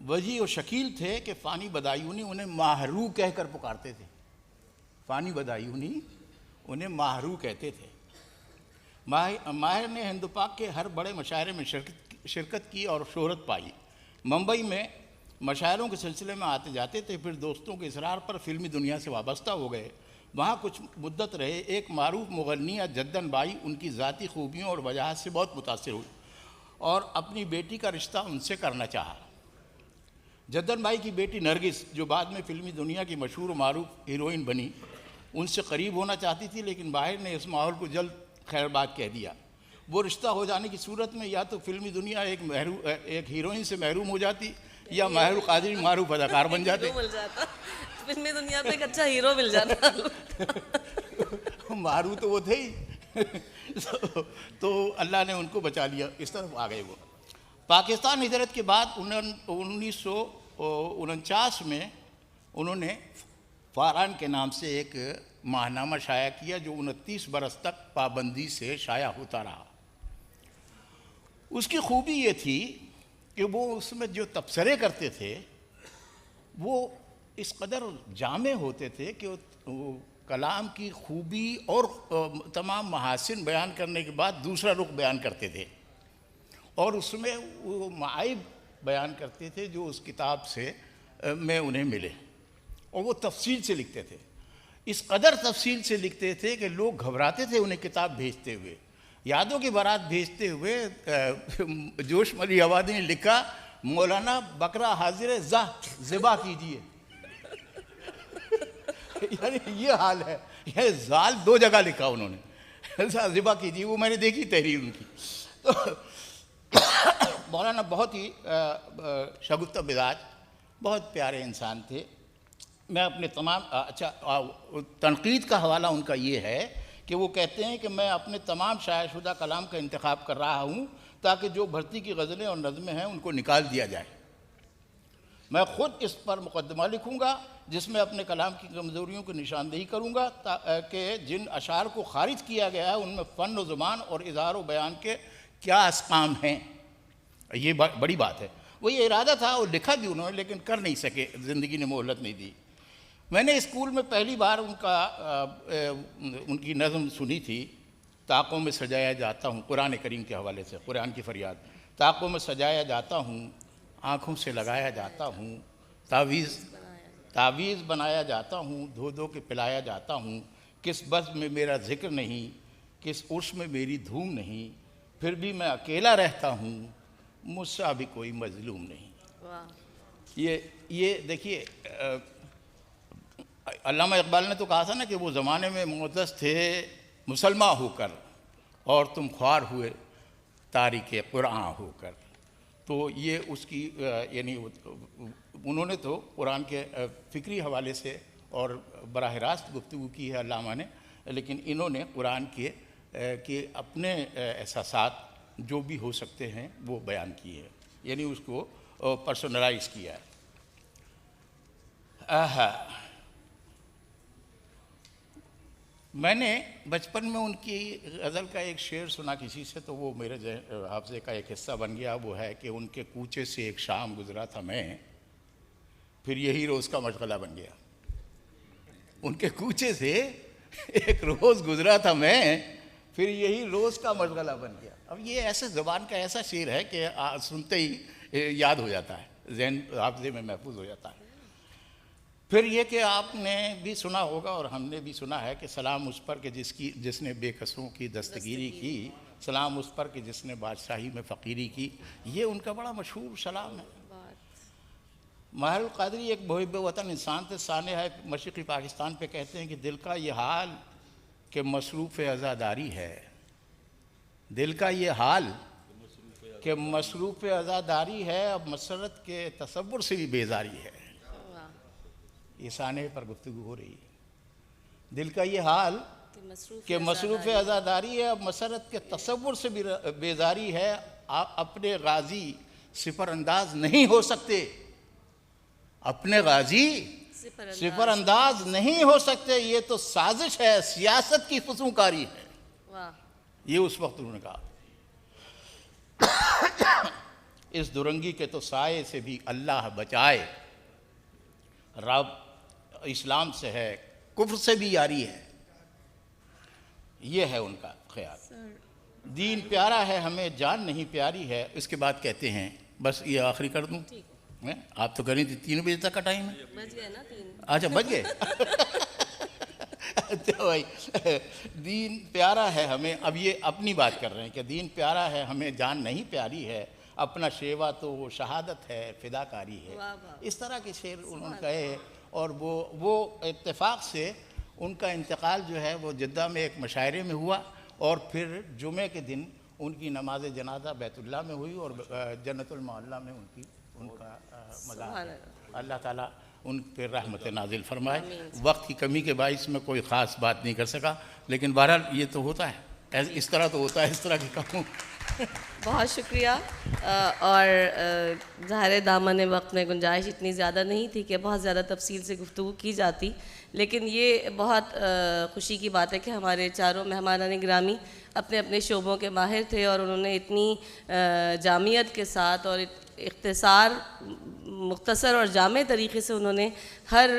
وجیح و شکیل تھے کہ فانی بدایونی انہیں ماہرو کہہ کر پکارتے تھے۔ فانی بدایونی انہیں ماہرو کہتے تھے۔ ماہر نے ہند پاک کے ہر بڑے مشاعرے میں شرکت کی اور شہرت پائی۔ ممبئی میں مشاعروں کے سلسلے میں آتے جاتے تھے، پھر دوستوں کے اصرار پر فلمی دنیا سے وابستہ ہو گئے۔ وہاں کچھ مدت رہے۔ ایک معروف مغنیہ جدن بائی ان کی ذاتی خوبیوں اور وجاہت سے بہت متاثر ہوئی اور اپنی بیٹی کا رشتہ ان سے کرنا چاہا۔ جدن بائی کی بیٹی نرگس، جو بعد میں فلمی دنیا کی مشہور و معروف ہیروئن بنی، ان سے قریب ہونا چاہتی تھی، لیکن باہر نے اس ماحول کو جلد خیر بات کہہ دیا۔ وہ رشتہ ہو جانے کی صورت میں یا تو فلمی دنیا ایک ہیروئن سے محروم ہو جاتی یا ماہر القادری معروف اداکار بن جاتے. مل جاتا فلمی دنیا میں ایک اچھا ہیرو مل جاتا. معروف تو وہ تھے ہی. تو اللہ نے ان کو بچا لیا, اس طرف آ گئے وہ. پاکستان ہجرت کے بعد 1949 میں انہوں نے فاران کے نام سے ایک ماہنامہ شائع کیا جو 29 برس تک پابندی سے شائع ہوتا رہا. اس کی خوبی یہ تھی کہ وہ اس میں جو تبصرے کرتے تھے وہ اس قدر جامع ہوتے تھے کہ وہ کلام کی خوبی اور تمام محاسن بیان کرنے کے بعد دوسرا رخ بیان کرتے تھے, اور اس میں وہ معائب بیان کرتے تھے جو اس کتاب سے میں انہیں ملے, اور وہ تفصیل سے لکھتے تھے. اس قدر تفصیل سے لکھتے تھے کہ لوگ گھبراتے تھے انہیں کتاب بھیجتے ہوئے. یادوں کی بارات بھیجتے ہوئے جوش ملی آبادی نے لکھا, مولانا بکرا حاضر ذبح کیجیے. یعنی یہ حال ہے, یہ زال 2 جگہ لکھا انہوں نے, ذبح کیجیے. وہ میں نے دیکھی تحریر ان کی. مولانا بہت ہی شگفتہ مزاج, بہت پیارے انسان تھے. میں اپنے تمام تنقید کا حوالہ ان کا یہ ہے کہ وہ کہتے ہیں کہ میں اپنے تمام شائع شدہ کلام کا انتخاب کر رہا ہوں تاکہ جو بھرتی کی غزلیں اور نظمیں ہیں ان کو نکال دیا جائے. میں خود اس پر مقدمہ لکھوں گا جس میں اپنے کلام کی کمزوریوں کی نشاندہی کروں گا کہ جن اشعار کو خارج کیا گیا ہے ان میں فن و زبان اور اظہار و بیان کے کیا اسقام ہیں. یہ بڑی بات ہے. وہ یہ ارادہ تھا اور لکھا بھی انہوں نے, لیکن کر نہیں سکے, زندگی نے مہلت نہیں دی. میں نے اسکول میں پہلی بار ان کی نظم سنی تھی, طاقوں میں سجایا جاتا ہوں, قرآن کریم کے حوالے سے, قرآن کی فریاد. طاقوں میں سجایا جاتا ہوں, آنکھوں سے لگایا جاتا ہوں, تعویذ بنایا جاتا ہوں, دھو دھو کے پلایا جاتا ہوں. کس بزم میں میرا ذکر نہیں, کس عرش میں میری دھوم نہیں, پھر بھی میں اکیلا رہتا ہوں, مجھ سے ابھی کوئی مظلوم نہیں. یہ دیکھیے, علامہ اقبال نے تو کہا تھا نا کہ وہ زمانے میں معتز تھے مسلمان ہو کر, اور تم خوار ہوئے تاریک قرآن ہو کر. تو یہ اس کی یعنی انہوں نے تو قرآن کے فکری حوالے سے اور براہ راست گفتگو کی ہے علامہ نے, لیکن انہوں نے قرآن کے اپنے احساسات جو بھی ہو سکتے ہیں وہ بیان کیے ہیں, یعنی اس کو پرسنلائز کیا ہے. میں نے بچپن میں ان کی غزل کا ایک شعر سنا کسی سے, تو وہ میرے حافظے کا ایک حصہ بن گیا. وہ ہے کہ ان کے کوچے سے ایک شام گزرا تھا میں, پھر یہی روز کا مشغلہ بن گیا. ان کے کوچے سے ایک روز گزرا تھا میں, پھر یہی روز کا مشغلہ بن گیا. اب یہ ایسے زبان کا ایسا شعر ہے کہ سنتے ہی یاد ہو جاتا ہے, ذہن حافظے میں محفوظ ہو جاتا ہے. پھر یہ کہ آپ نے بھی سنا ہوگا اور ہم نے بھی سنا ہے کہ سلام اس پر کہ جس نے بے کسوں کی دستگیری کی, سلام اس پر کہ جس نے بادشاہی میں فقیری کی. یہ ان کا بڑا مشہور سلام ہے. ماہر القادری ایک محب وطن انسان تھے, سانحہ مشرقی پاکستان پہ کہتے ہیں کہ دل کا یہ حال کہ مصروف عزاداری ہے, دل کا یہ حال کہ مصروف عزاداری ہے, اب مسرت کے تصور سے بھی بیزاری ہے. یہ سانحے پر گفتگو ہو رہی ہے. دل کا یہ حال کہ مصروف عزاداری ہے, اب مسرت کے تصور سے بھی بیزاری ہے. آپ اپنے غازی سپر انداز نہیں ہو سکتے, اپنے غازی سپر انداز نہیں ہو سکتے. یہ تو سازش ہے, سیاست کی فسونکاری ہے. یہ اس وقت انہوں نے کہا. اس درنگی کے تو سائے سے بھی اللہ بچائے, رب اسلام سے ہے, کفر سے بھی یاری ہے. یہ ہے ان کا خیال. دین پیارا ہے ہمیں, جان نہیں پیاری ہے. اس کے بعد کہتے ہیں, بس یہ آخری کر دوں, آپ تو کریں تھی 3 بجے تک کا ٹائم ہے. بچ گئے نا 3. اچھا بچ گئے. تو بھائی دین پیارا ہے ہمیں, اب یہ اپنی بات کر رہے ہیں کہ دین پیارا ہے ہمیں, جان نہیں پیاری ہے, اپنا شیوا تو وہ شہادت ہے, فداکاری ہے. اس طرح کے شعر انہوں نے کہے. اور وہ اتفاق سے ان کا انتقال جو ہے وہ جدہ میں ایک مشاعرے میں ہوا, اور پھر جمعے کے دن ان کی نماز جنازہ بیت اللہ میں ہوئی اور جنت المعلیٰ میں ان کا مزار ہے۔ اللہ تعالیٰ ان پہ رحمت نازل فرمائے۔ وقت کی کمی کے باعث میں کوئی خاص بات نہیں کر سکا، لیکن بہرحال یہ تو ہوتا ہے، اس طرح تو ہوتا ہے، اس طرح کی کہوں۔ بہت شکریہ۔ اور ظاہر دامن وقت میں گنجائش اتنی زیادہ نہیں تھی کہ بہت زیادہ تفصیل سے گفتگو کی جاتی، لیکن یہ بہت خوشی کی بات ہے کہ ہمارے چاروں مہمانان گرامی اپنے اپنے شعبوں کے ماہر تھے، اور انہوں نے اتنی جامعیت کے ساتھ اور اختصار مختصر اور جامع طریقے سے انہوں نے ہر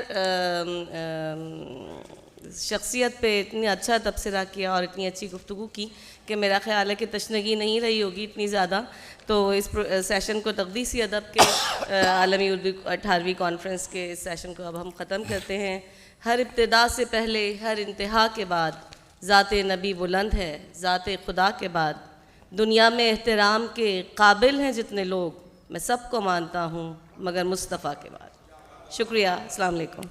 شخصیت پہ اتنی اچھا تبصرہ کیا اور اتنی اچھی گفتگو کی کہ میرا خیال ہے کہ تشنگی نہیں رہی ہوگی اتنی زیادہ۔ تو اس سیشن کو تقدیسی ادب کے عالمی اردو 18ویں کانفرنس کے اس سیشن کو اب ہم ختم کرتے ہیں۔ ہر ابتدا سے پہلے ہر انتہا کے بعد ذات نبی بلند ہے، ذات خدا کے بعد دنیا میں احترام کے قابل ہیں جتنے لوگ، میں سب کو مانتا ہوں مگر مصطفیٰ کے بعد۔ شکریہ، السلام علیکم۔